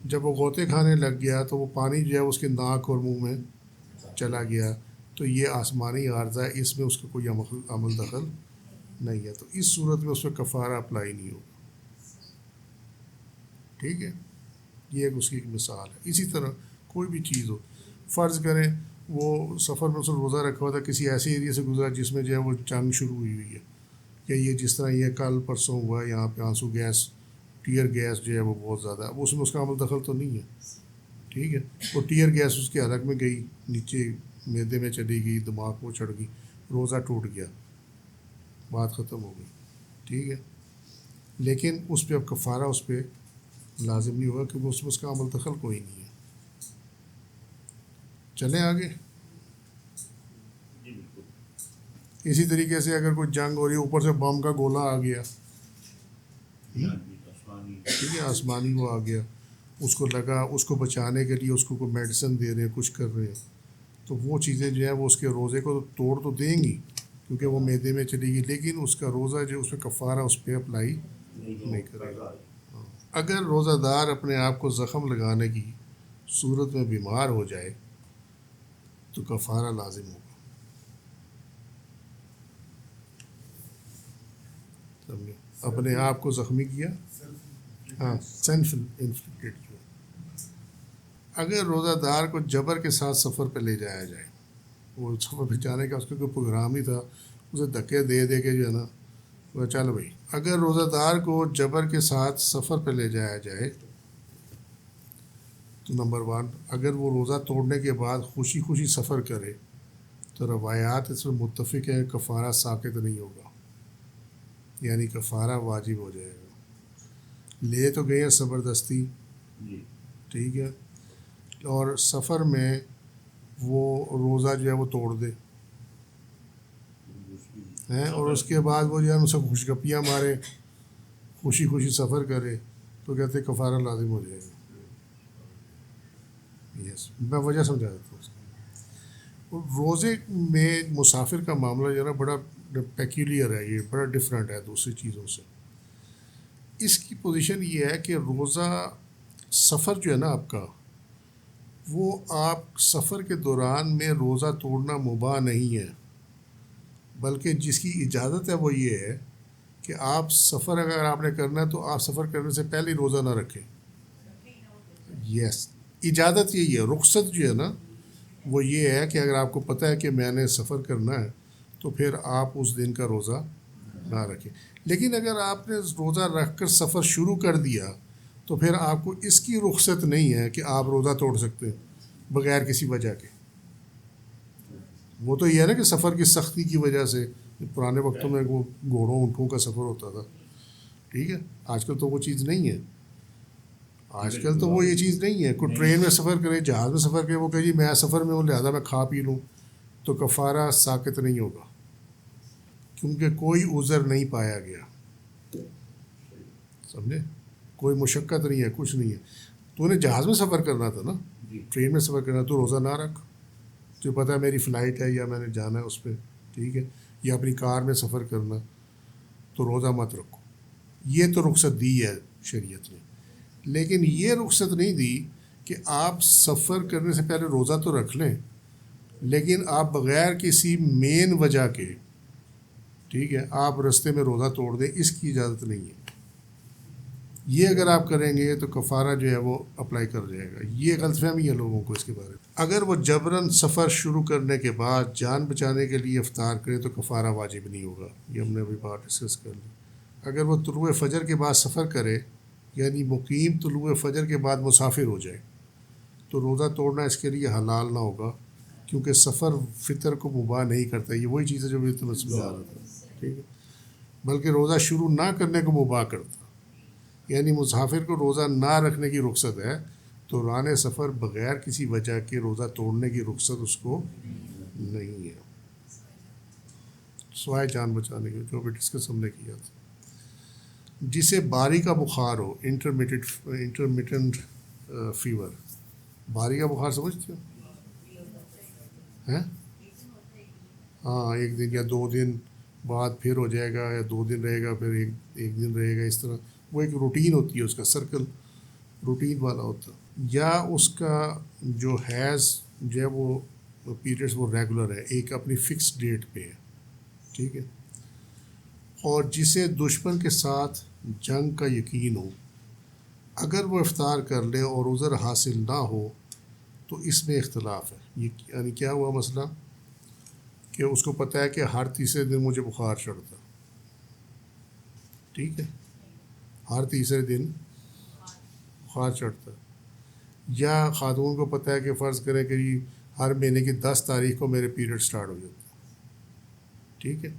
جب وہ غوطے کھانے لگ گیا تو وہ پانی جو ہے اس کے ناک اور منہ میں چلا گیا، تو یہ آسمانی عارضہ ہے، اس میں اس کا کوئی عمل دخل نہیں ہے، تو اس صورت میں اس پہ کفارہ اپلائی نہیں ہوگا، ٹھیک ہے۔ یہ ایک اس کی ایک مثال ہے. اسی طرح کوئی بھی چیز ہو، فرض کریں وہ سفر میں اس نے روزہ رکھا ہوا تھا، کسی ایسے ایریے سے گزرا جس میں جو ہے وہ جنگ شروع ہوئی ہے، کہ یہ جس طرح یہ کل پرسوں ہوا ہے یہاں پہ آنسو گیس، ٹیئر گیس جو ہے وہ بہت زیادہ ہے، اس میں اس کا عمل دخل تو نہیں ہے. ٹھیک ہے، وہ ٹیئر گیس اس کے حلق میں گئی، نیچے معدے میں چلی گئی، دماغ کو چڑھ گئی، روزہ ٹوٹ گیا، بات ختم ہو گئی. ٹھیک ہے، لیکن اس پہ اب کفارہ اس پہ لازم نہیں ہوگا کیونکہ اس میں اس کا عمل دخل کوئی نہیں ہے. چلیں آگے. جی بالکل. اسی طریقے سے اگر کوئی جنگ ہو رہی ہے، اوپر سے بم کا گولہ آ گیا، ٹھیک ہے، آسمانی وہ آ گیا، اس کو لگا، اس کو بچانے کے لیے اس کو کوئی میڈیسن دے رہے ہیں، کچھ کر رہے ہیں، تو وہ چیزیں جو ہیں وہ اس کے روزے کو توڑ تو دیں گی کیونکہ وہ معدے میں چلی گئی، لیکن اس کا روزہ جو اس میں کفارہ اس پہ اپلائی نہیں کرے گا. اگر روزہ دار اپنے آپ کو زخم لگانے کی صورت میں بیمار ہو جائے تو کفارہ لازم ہوگا. سمجھے؟ اپنے آپ کو زخمی کیا، ہاں، سیلف انفلکٹڈ جو. اگر روزہ دار کو جبر کے ساتھ سفر پہ لے جایا جائے، وہ سفر پہ جانے کا اس کا کوئی پروگرام نہیں تھا، اسے دھکے دے دے کے جو ہے نا وہ چلو بھائی. اگر روزہ دار کو جبر کے ساتھ سفر پہ لے جایا جائے تو نمبر 1، اگر وہ روزہ توڑنے کے بعد خوشی خوشی سفر کرے تو روایات اس میں متفق ہیں، کفارہ ساقط نہیں ہوگا، یعنی کفارہ واجب ہو جائے گا. لے تو گئے ہیں زبردستی، ٹھیک ہے، اور سفر میں وہ روزہ جو ہے وہ توڑ دے ہیں، اور اس کے بعد وہ جو ہے ان سے خوشگپیاں مارے، خوشی خوشی سفر کرے، تو کہتے کفارہ لازم ہو جائے گا. یس، میں وجہ سمجھا دیتا ہوں. روزے میں مسافر کا معاملہ جو ہے نا بڑا پیکیولر ہے، یہ بڑا ڈفرینٹ ہے دوسری چیزوں سے. اس کی پوزیشن یہ ہے کہ روزہ سفر جو ہے نا آپ کا، وہ آپ سفر کے دوران میں روزہ توڑنا مباح نہیں ہے، بلکہ جس کی اجازت ہے وہ یہ ہے کہ آپ سفر اگر آپ نے کرنا ہے تو آپ سفر کرنے سے پہلے روزہ نہ رکھیں. یس، اجازت یہی ہے، رخصت جو ہے نا وہ یہ ہے کہ اگر آپ کو پتہ ہے کہ میں نے سفر کرنا ہے تو پھر آپ اس دن کا روزہ نہ رکھیں. لیکن اگر آپ نے روزہ رکھ کر سفر شروع کر دیا تو پھر آپ کو اس کی رخصت نہیں ہے کہ آپ روزہ توڑ سکتے ہیں بغیر کسی وجہ کے. وہ تو یہ ہے نا کہ سفر کی سختی کی وجہ سے، پرانے وقتوں میں وہ گھوڑوں اونٹوں کا سفر ہوتا تھا، ٹھیک ہے، آج کل تو وہ چیز نہیں ہے. آج کل تو وہ یہ چیز نہیں ہے. کوئی ٹرین میں سفر کرے، جہاز میں سفر کرے، وہ کہے جی میں سفر میں ہوں لہٰذا میں کھا پی لوں، تو کفارہ ساقط نہیں ہوگا کیونکہ کوئی عذر نہیں پایا گیا. سمجھے؟ کوئی مشقت نہیں ہے، کچھ نہیں ہے. تو نے جہاز میں سفر کرنا تھا نا، ٹرین میں سفر کرنا، تو روزہ نہ رکھ. جو پتہ ہے میری فلائٹ ہے یا میں نے جانا ہے اس پہ، ٹھیک ہے، یا اپنی کار میں سفر کرنا، تو روزہ مت رکھو. یہ تو رخصت دی ہے شریعت نے، لیکن یہ رخصت نہیں دی کہ آپ سفر کرنے سے پہلے روزہ تو رکھ لیں، لیکن آپ بغیر کسی مین وجہ کے، ٹھیک ہے، آپ رستے میں روزہ توڑ دیں، اس کی اجازت نہیں ہے. یہ اگر آپ کریں گے تو کفارہ جو ہے وہ اپلائی کر جائے گا. یہ غلط فہمی ہے لوگوں کو اس کے بارے میں. اگر وہ جبراً سفر شروع کرنے کے بعد جان بچانے کے لیے افطار کرے تو کفارہ واجب نہیں ہوگا. یہ ہم نے ابھی بات ڈسکس کر لی. اگر وہ طلوع فجر کے بعد سفر کرے، یعنی مقیم طلوع فجر کے بعد مسافر ہو جائے، تو روزہ توڑنا اس کے لیے حلال نہ ہوگا، کیونکہ سفر فطر کو مباح نہیں کرتا. یہ وہی چیز ہے جو میں تمہیں سمجھا رہا تھا، ٹھیک ہے، بلکہ روزہ شروع نہ کرنے کو مباح کرتا. یعنی مسافر کو روزہ نہ رکھنے کی رخصت ہے، دوران سفر بغیر کسی وجہ کے روزہ توڑنے کی رخصت اس کو نہیں ہے، سوائے جان بچانے کے، جو بھی ڈسکس ہم نے کیا تھا. جسے باری کا بخار ہو، انٹرمیٹنٹ فیور. باری کا بخار سمجھتے ہو؟ ہیں؟ ہاں، ایک دن یا 2 دن بعد پھر ہو جائے گا، یا 2 دن رہے گا پھر ایک دن رہے گا، اس طرح. وہ ایک روٹین ہوتی ہے، اس کا سرکل روٹین والا ہوتا ہے. یا اس کا جو حیض جو ہے وہ پیریڈس وہ ریگولر ہے، ایک اپنی فکس ڈیٹ پہ ہے، ٹھیک ہے. اور جسے دشمن کے ساتھ جنگ کا یقین ہو، اگر وہ افطار کر لے اور عذر حاصل نہ ہو تو اس میں اختلاف ہے. یہ یعنی کیا ہوا مسئلہ کہ اس کو پتہ ہے کہ ہر تیسرے دن مجھے بخار چڑھتا، ٹھیک ہے، ہر تیسرے دن بخار چڑھتا. یا خاتون کو پتہ ہے کہ فرض کریں کہ ہر مہینے کی 10 تاریخ کو میرے پیریڈ سٹارٹ ہو جاتے ہیں، ٹھیک ہے.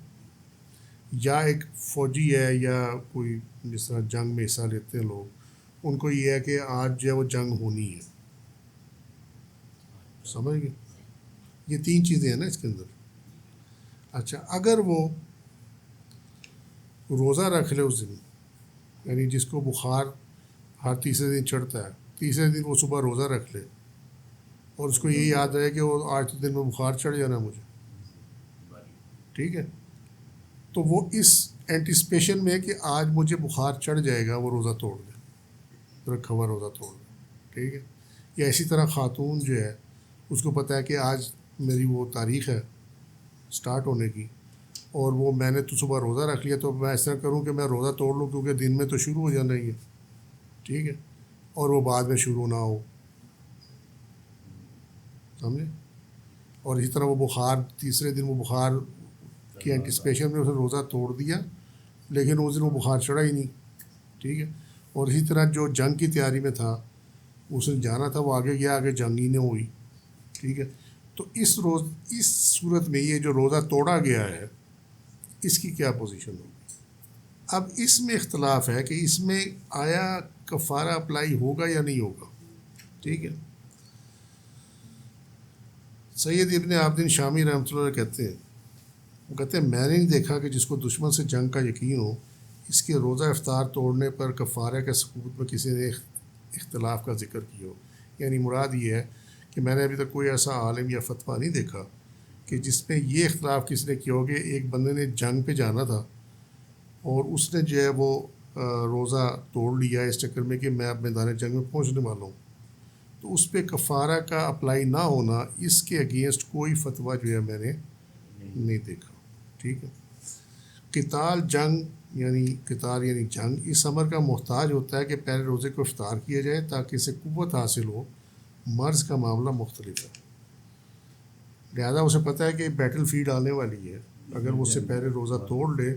یا ایک فوجی ہے یا کوئی جس طرح جنگ میں حصہ لیتے ہیں لوگ، ان کو یہ ہے کہ آج جو ہے وہ جنگ ہونی ہے، سمجھ گئے. یہ 3 چیزیں ہیں نا اس کے اندر. اچھا اگر وہ روزہ رکھ لے اس دن، یعنی جس کو بخار ہر تیسرے دن چڑھتا ہے، تیسرے دن وہ صبح روزہ رکھ لے اور اس کو یہ یاد رہے کہ وہ آج تو دن میں بخار چڑھ جانا مجھے، ٹھیک ہے، تو وہ اس اینٹیسپیشن میں کہ آج مجھے بخار چڑھ جائے گا وہ روزہ توڑ دے، رکھا ہوا روزہ توڑ دے، ٹھیک ہے. یا اسی طرح خاتون جو ہے اس کو پتہ ہے کہ آج میری وہ تاریخ ہے سٹارٹ ہونے کی اور وہ میں نے تو صبح روزہ رکھ لیا، تو میں اس طرح کروں کہ میں روزہ توڑ لوں کیونکہ دن میں تو شروع ہو جانا ہی ہے، ٹھیک ہے، اور وہ بعد میں شروع نہ ہو، سمجھے. اور اسی طرح وہ بخار تیسرے دن وہ بخار کی اینٹیسپیشن میں اس نے روزہ توڑ دیا لیکن اس دن وہ بخار چڑھا ہی نہیں، ٹھیک ہے. اور اسی طرح جو جنگ کی تیاری میں تھا اس نے جانا تھا وہ آگے گیا، آگے جنگ ہی نہیں ہوئی، ٹھیک ہے. تو اس صورت میں یہ جو روزہ توڑا گیا ہے اس کی کیا پوزیشن ہوگی. اب اس میں اختلاف ہے کہ اس میں آیا کفارہ اپلائی ہوگا یا نہیں ہوگا، ٹھیک ہے. سید ابن عابدین شامی رحمۃ اللہ علیہ کہتے ہیں، وہ کہتے ہیں میں نے نہیں دیکھا کہ جس کو دشمن سے جنگ کا یقین ہو اس کے روزہ افطار توڑنے پر کفارہ کے ثبوت میں کسی نے اختلاف کا ذکر کیا ہو. یعنی مراد یہ ہے کہ میں نے ابھی تک کوئی ایسا عالم یا فتویٰ نہیں دیکھا کہ جس میں یہ اختلاف کسی نے کیا ہو کہ ایک بندے نے جنگ پہ جانا تھا اور اس نے جو ہے وہ روزہ توڑ لیا اس چکر میں کہ میں اب میدان جنگ میں پہنچنے والا ہوں، تو اس پہ کفارہ کا اپلائی نہ ہونا اس کے اگینسٹ کوئی فتویٰ جو ہے میں نے نہیں دیکھا، ٹھیک ہے. قتال جنگ یعنی قتال یعنی جنگ اس امر کا محتاج ہوتا ہے کہ پہلے روزے کو افطار کیا جائے تاکہ اسے قوت حاصل ہو. مرض کا معاملہ مختلف ہے، لہذا اسے پتہ ہے کہ بیٹل فیلڈ آنے والی ہے، اگر وہ اس سے پہلے روزہ توڑ لے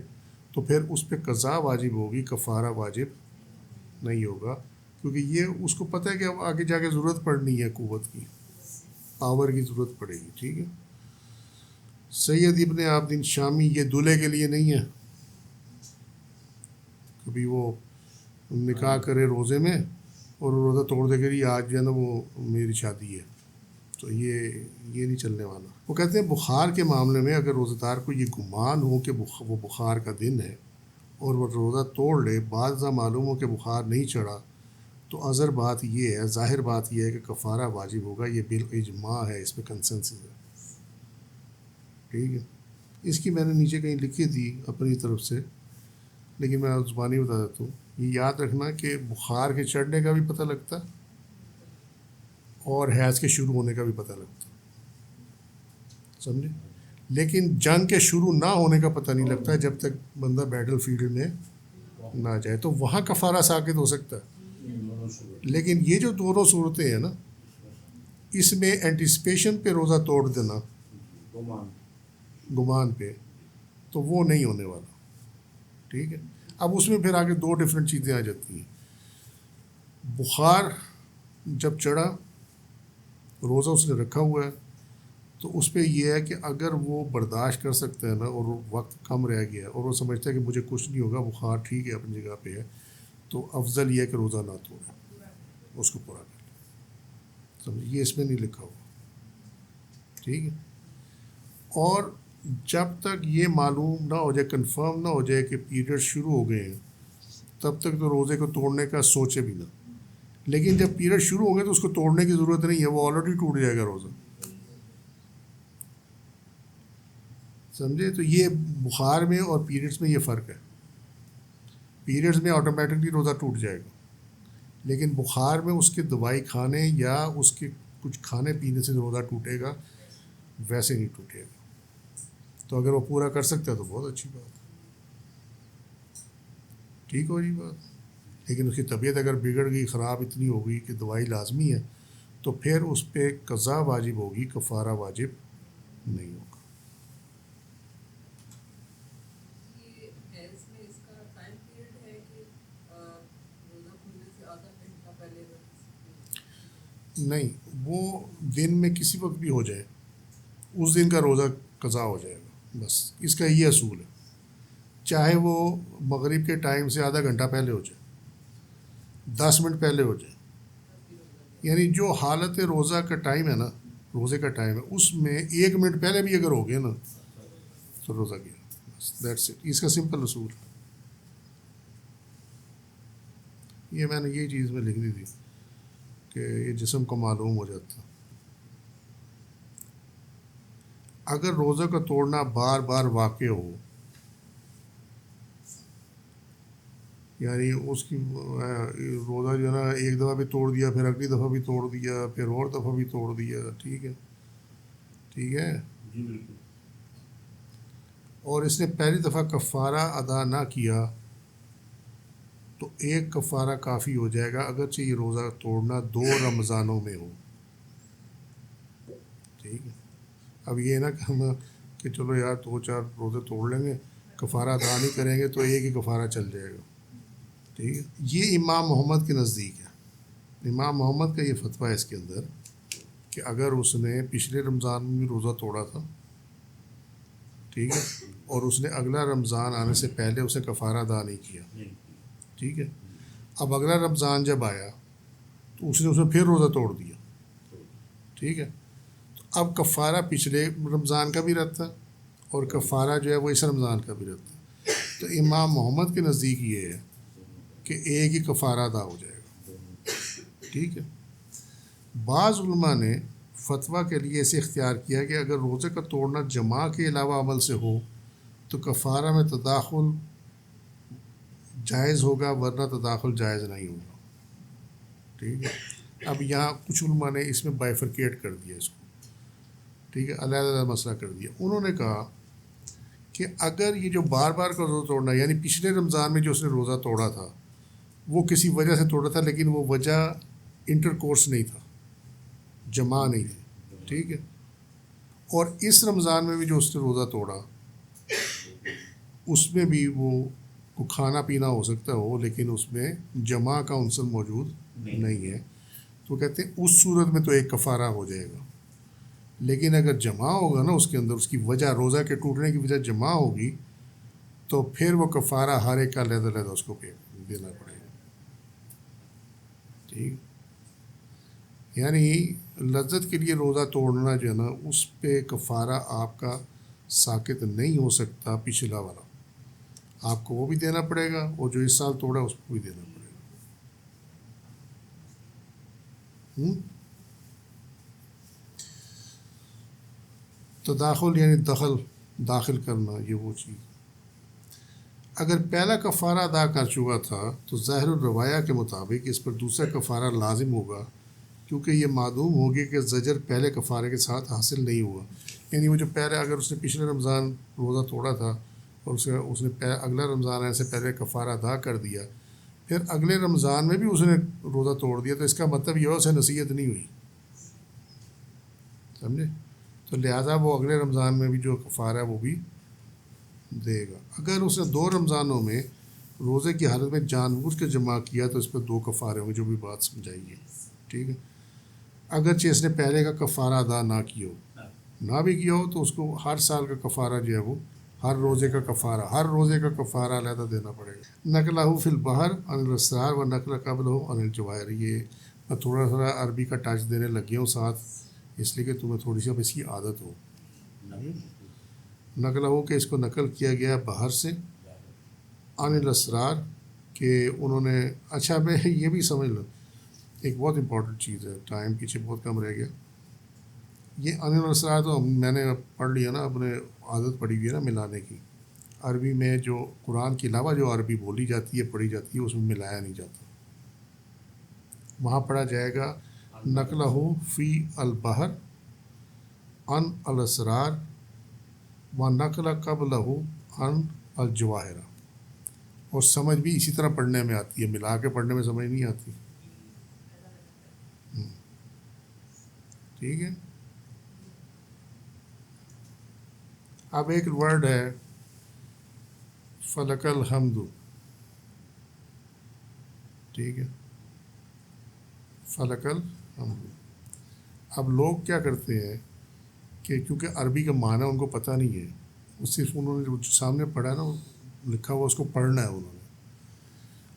تو پھر اس پہ قضا واجب ہوگی، کفارہ واجب نہیں ہوگا، کیونکہ یہ اس کو پتہ ہے کہ اب آگے جا کے ضرورت پڑنی ہے، قوت کی پاور کی ضرورت پڑے گی، ٹھیک ہے. سید ابن عابدین شامی یہ دولہے کے لیے نہیں ہے، کبھی وہ نکاح کرے روزے میں اور روزہ توڑ دے کہ آج جو ہے نا وہ میری شادی ہے، تو یہ نہیں چلنے والا. وہ کہتے ہیں بخار کے معاملے میں اگر روزہ دار کو یہ گمان ہو کہ وہ بخار کا دن ہے اور وہ روزہ توڑ لے، بعض معلوم ہو کہ بخار نہیں چڑھا، تو اظہر بات یہ ہے، ظاہر بات یہ ہے کہ کفارہ واجب ہوگا. یہ بالاجماع ہے، اس میں کنسنسس ہے، ٹھیک ہے. اس کی میں نے نیچے کہیں لکھی تھی اپنی طرف سے لیکن میں زبانی بتا دیتا ہوں. یہ یاد رکھنا کہ بخار کے چڑھنے کا بھی پتہ لگتا اور حیض کے شروع ہونے کا بھی پتہ لگتا، سمجھے. لیکن جنگ کے شروع نہ ہونے کا پتہ نہیں لگتا جب تک بندہ بیٹل فیلڈ میں نہ جائے، تو وہاں کفارہ ساقط ہو سکتا ہے. لیکن یہ جو دونوں صورتیں ہیں نا، اس میں اینٹیسپیشن پہ روزہ توڑ دینا گمان پہ، تو وہ نہیں ہونے والا، ٹھیک ہے. اب اس میں پھر آگے 2 ڈفرینٹ چیزیں آ جاتی ہیں. بخار جب چڑھا، روزہ اس نے رکھا ہوا ہے، تو اس پہ یہ ہے کہ اگر وہ برداشت کر سکتا ہے نا اور وقت کم رہ گیا اور وہ سمجھتا ہے کہ مجھے کچھ نہیں ہوگا، بخار ٹھیک ہے اپنی جگہ پہ ہے، تو افضل یہ ہے کہ روزہ نہ توڑے، اس کو پورا کر لے، سمجھے. یہ اس میں نہیں لکھا ہوا، ٹھیک ہے. اور جب تک یہ معلوم نہ ہو جائے، کنفرم نہ ہو جائے کہ پیریڈ شروع ہو گئے ہیں، تب تک تو روزے کو توڑنے کا سوچے بھی نہ. لیکن جب پیریڈ شروع ہو گئے تو اس کو توڑنے کی ضرورت نہیں ہے، وہ آلریڈی ٹوٹ جائے گا روزہ، سمجھے. تو یہ بخار میں اور پیریڈس میں یہ فرق ہے. پیریڈس میں آٹومیٹکلی روزہ ٹوٹ جائے گا، لیکن بخار میں اس کے دوائی کھانے یا اس کے کچھ کھانے پینے سے روزہ ٹوٹے گا، ویسے نہیں ٹوٹے گا. تو اگر وہ پورا کر سکتا ہے تو بہت اچھی بات ہے، ٹھیک ہو جی بات. لیکن اس کی طبیعت اگر بگڑ گئی، خراب اتنی ہو گئی کہ دوائی لازمی ہے، تو پھر اس پہ قضا واجب ہوگی، کفارہ واجب نہیں ہوگا۔ یہ ہے اس میں اس کا ٹائم پیریڈ ہے کہ روزہ کھلنے سے آدھا گھنٹہ پہلے رکھ سکتے ہیں؟ نہیں، وہ دن میں کسی وقت بھی ہو جائے، اس دن کا روزہ قضا ہو جائے گا، بس اس کا یہ اصول ہے، چاہے وہ مغرب کے ٹائم سے آدھا گھنٹہ پہلے ہو جائے، 10 منٹ پہلے ہو جائے، تب بھی روزہ نہیں۔ یعنی جو حالت روزہ کا ٹائم ہے نا، روزے کا ٹائم ہے، اس میں 1 منٹ پہلے بھی اگر ہو گیا نا تو روزہ گیا، بس دیٹس اٹ، اس کا سمپل اصول ہے۔ یہ میں نے یہ چیز میں لکھ دی تھی کہ یہ جسم کو معلوم ہو جاتا۔ اگر روزہ کا توڑنا بار بار واقع ہو، یعنی اس کی روزہ جو ہے نا ایک دفعہ بھی توڑ دیا، پھر اگلی دفعہ بھی توڑ دیا، پھر اور دفعہ بھی توڑ دیا، ٹھیک ہے، ٹھیک ہے، جی بالکل۔ اور اس نے پہلی دفعہ کفارہ ادا نہ کیا تو ایک کفارہ کافی ہو جائے گا، اگرچہ یہ روزہ توڑنا 2 رمضانوں میں ہو، ٹھیک ہے۔ اب یہ نہ کہنا کہ چلو یار 2-4 روزے توڑ لیں گے، کفارہ ادا نہیں کریں گے تو ایک ہی کفارہ چل جائے گا، ٹھیک ہے۔ یہ امام محمد کے نزدیک ہے، امام محمد کا یہ فتویٰ ہے اس کے اندر کہ اگر اس نے پچھلے رمضان میں بھی روزہ توڑا تھا، ٹھیک ہے، اور اس نے اگلا رمضان آنے سے پہلے اسے کفارہ ادا نہیں کیا، ٹھیک ہے، اب اگلا رمضان جب آیا تو اس نے پھر روزہ توڑ دیا، ٹھیک ہے، تو اب کفارہ پچھلے رمضان کا بھی رہتا ہے اور کفارہ جو ہے وہ اس رمضان کا بھی رہتا ہے، تو امام محمد کے نزدیک یہ ہے کہ ایک ہی کفارہ ادا ہو جائے گا، ٹھیک ہے۔ بعض علماء نے فتویٰ کے لیے اسے اختیار کیا کہ اگر روزے کا توڑنا جماع کے علاوہ عمل سے ہو تو کفارہ میں تداخل جائز ہوگا، ورنہ تداخل جائز نہیں ہوگا، ٹھیک ہے۔ اب یہاں کچھ علماء نے اس میں بائیفرکیٹ کر دیا اس کو، ٹھیک ہے، علیحدہ مسئلہ کر دیا۔ انہوں نے کہا کہ اگر یہ جو بار بار کا روزہ توڑنا، یعنی پچھلے رمضان میں جو اس نے روزہ توڑا تھا وہ کسی وجہ سے توڑا تھا، لیکن وہ وجہ انٹر کورس نہیں تھا، جماع نہیں تھی، ٹھیک ہے، اور اس رمضان میں بھی جو اس نے روزہ توڑا اس میں بھی وہ کو کھانا پینا ہو سکتا ہو، لیکن اس میں جماع کا عنصر موجود نہیں ہے، تو کہتے ہیں اس صورت میں تو ایک کفارہ ہو جائے گا، لیکن اگر جماع ہوگا نا اس کے اندر، اس کی وجہ روزہ کے ٹوٹنے کی وجہ جماع ہوگی، تو پھر وہ کفارہ ہر ایک کا علیحدہ علیحدہ اس کو دینا پڑے گا، ٹھیک۔ یعنی لذت کے لیے روزہ توڑنا جو ہے نا اس پہ کفارہ آپ کا ساقط نہیں ہو سکتا، پچھلا والا آپ کو وہ بھی دینا پڑے گا، اور جو اس سال توڑا اس کو بھی دینا پڑے گا۔ تداخل یعنی داخل کرنا، یہ وہ چیز۔ اگر پہلا کفارہ ادا کر چکا تھا تو ظاہر الروایہ کے مطابق اس پر دوسرا کفارہ لازم ہوگا، کیونکہ یہ معلوم ہوگی کہ زجر پہلے کفارے کے ساتھ حاصل نہیں ہوا، یعنی وہ جو پہلے اگر اس نے پچھلے رمضان روزہ توڑا تھا اور اس نے اگلا رمضان آنے سے پہلے کفارہ ادا کر دیا، پھر اگلے رمضان میں بھی اس نے روزہ توڑ دیا، تو اس کا مطلب یہ اسے نصیحت نہیں ہوئی، سمجھے؟ تو لہٰذا وہ اگلے رمضان میں بھی جو کفارہ ہے وہ بھی دے گا۔ اگر اس نے 2 رمضانوں میں روزے کی حالت میں جان بوجھ کے جمع کیا تو اس پہ 2 کفارے ہوں گے، جو بھی بات سمجھائی ہے، ٹھیک ہے۔ اگرچہ اس نے پہلے کا کفارہ ادا نہ کیا ہو، نہ بھی کیا ہو، تو اس کو ہر سال کا کفارہ جو ہے وہ ہر روزے کا کفارہ علیحدہ دینا پڑے گا۔ نقلہ فی البحر عن الاسرار و نقل قبلہ عن الجواہر، یہ میں تھوڑا تھوڑا عربی کا ٹچ دینے لگ گیا ہوں ساتھ، اس لیے کہ تمہیں تھوڑی سی اب اس کی عادت ہو۔ نقلہ ہو کہ اس کو نقل کیا گیا باہر سے، عن الاسرار کہ انہوں نے، اچھا میں یہ بھی سمجھ لو ایک بہت امپورٹنٹ چیز ہے، ٹائم پیچھے بہت کم رہ گیا۔ یہ عن الاسرار تو میں نے پڑھ لیا نا، اپنے عادت پڑی ہوئی ہے نا ملانے کی، عربی میں جو قرآن کے علاوہ جو عربی بولی جاتی ہے پڑھی جاتی ہے اس میں ملایا نہیں جاتا، وہاں پڑھا جائے گا نقلہ فی البحر عن الاسرار و نقل قبلہ عن الجواہر، اور سمجھ بھی اسی طرح پڑھنے میں آتی ہے، ملا کے پڑھنے میں سمجھ نہیں آتی. ٹھیک ہے. اب ایک ورڈ ہے فلک الحمد. ٹھیک ہے، فلک الحمد. اب لوگ کیا کرتے ہیں کہ کیونکہ عربی کا معنی ان کو پتہ نہیں ہے، وہ صرف انہوں نے جو سامنے پڑھا ہے نا، لکھا ہوا اس کو پڑھنا ہے انہوں نے.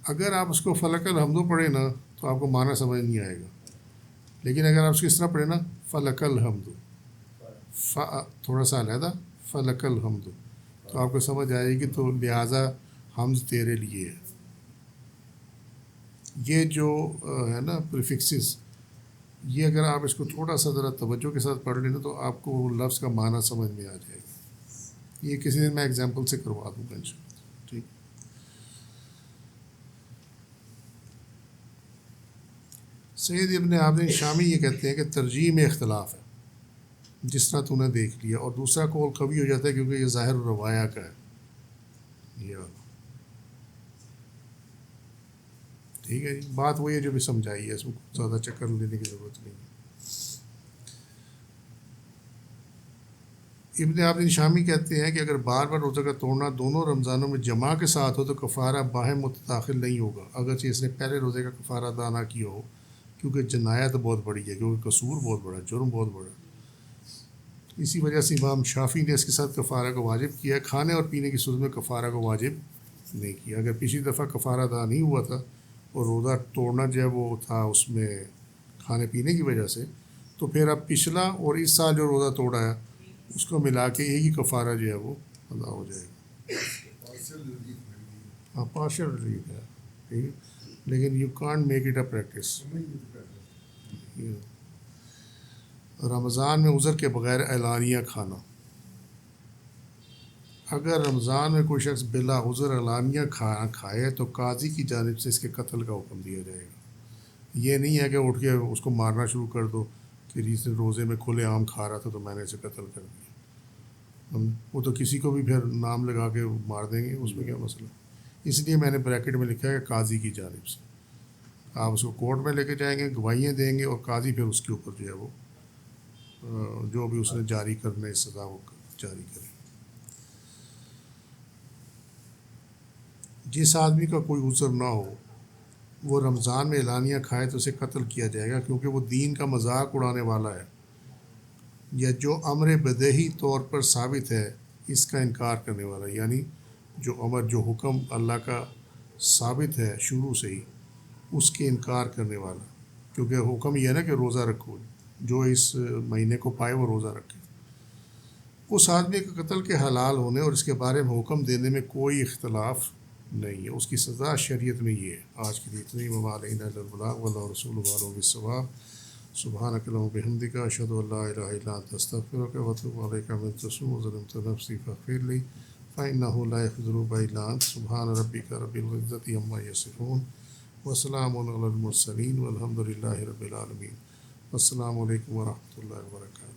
اگر آپ اس کو فلک الحمد پڑھیں نا تو آپ کو معنی سمجھ نہیں آئے گا. لیکن اگر آپ اس کو اس طرح پڑھیں نا، فلک الحمد، تھوڑا سا علیحدہ، فلک الحمد، تو آپ کو سمجھ آئے گی. تو لہٰذا حمد تیرے لیے ہے. یہ جو ہے نا پریفکسز، یہ اگر آپ اس کو تھوڑا سا ذرا توجہ کے ساتھ پڑھ لیں نا تو آپ کو وہ لفظ کا معنی سمجھ میں آ جائے گا. یہ کسی دن میں ایگزامپل سے کروا دوں گا انشاءاللہ. ٹھیک. سید ابن عابدین شامی یہ کہتے ہیں کہ ترجیح میں اختلاف ہے، جس طرح تو نے دیکھ لیا، اور دوسرا قول قوی ہو جاتا ہے کیونکہ یہ ظاہر الروایہ کا ہے. یہ والا ٹھیک ہے جی. بات وہی ہے جو بھی سمجھائی ہے، اس میں زیادہ چکر لینے کی ضرورت نہیں ہے. ابن عابدین شامی کہتے ہیں کہ اگر بار بار روزہ کا توڑنا دونوں رمضانوں میں جمع کے ساتھ ہو تو کفارہ باہم متداخل نہیں ہوگا، اگرچہ اس نے پہلے روزے کا کفارہ ادا نہ کیا ہو، کیونکہ جنایت بہت بڑی ہے، کیونکہ قصور بہت بڑا ہے، جرم بہت بڑا ہے. اسی وجہ سے امام شافعی نے اس کے ساتھ کفارہ کو واجب کیا ہے. کھانے اور پینے کی صورت میں کفارہ کو واجب نہیں کیا. اگر پچھلی دفعہ کفارہ ادا نہیں ہوا تھا اور روزہ توڑنا جو ہے وہ تھا اس میں کھانے پینے کی وجہ سے، تو پھر اب پچھلا اور اس سال جو روزہ توڑا ہے اس کو ملا کے ایک ہی کفارہ جو ہے وہ ادا ہو جائے گا. ہاں پارشل ریلیف ہے، ٹھیک ہے، لیکن you can't make it a practice. Ramzan میں عذر کے بغیر اعلانیہ کھانا. اگر رمضان میں کوئی شخص بلا عذر اعلانیہ کھانا کھائے تو قاضی کی جانب سے اس کے قتل کا حکم دیا جائے گا. یہ نہیں ہے کہ اٹھ کے اس کو مارنا شروع کر دو کہ جس روزے میں کھلے عام کھا رہا تھا تو میں نے اسے قتل کر دیا. وہ تو کسی کو بھی پھر نام لگا کے مار دیں گے، اس میں کیا مسئلہ. اس لیے میں نے بریکٹ میں لکھا ہے کہ قاضی کی جانب سے. آپ اس کو کورٹ میں لے کے جائیں گے، گواہیاں دیں گے، اور قاضی پھر اس کے اوپر جو ہے وہ جو بھی اس نے جاری کرنا ہے سزا وہ جاری کرے. جس آدمی کا کوئی عذر نہ ہو وہ رمضان میں اعلانیہ کھائے تو اسے قتل کیا جائے گا، کیونکہ وہ دین کا مذاق اڑانے والا ہے، یا جو امر بدیہی طور پر ثابت ہے اس کا انکار کرنے والا ہے. یعنی جو امر، جو حکم اللہ کا ثابت ہے شروع سے ہی، اس کے انکار کرنے والا. کیونکہ حکم یہ ہے نا کہ روزہ رکھو، جو اس مہینے کو پائے وہ روزہ رکھے. اس آدمی کے قتل کے حلال ہونے اور اس کے بارے میں حکم دینے میں کوئی اختلاف نہیں ہے. اس کی سزا شریعت میں یہ ہے. آج کے لیے اتنی. وما علینا الا البلاغ واللہ رسول والوں بالثواب. سبحانک اللہم وبحمدک اشہد ان لا الہ الا انت استغفرک واتوب الیک. من تصوم وظلمت نفسی فاغفر لی فانہ لا یغفر الذنوب الا انت. سبحان ربک رب العزۃ عما یصفون وسلام علی المرسلین والحمد للہ رب العالمین. السلام علیکم ورحمۃ اللہ وبرکاتہ.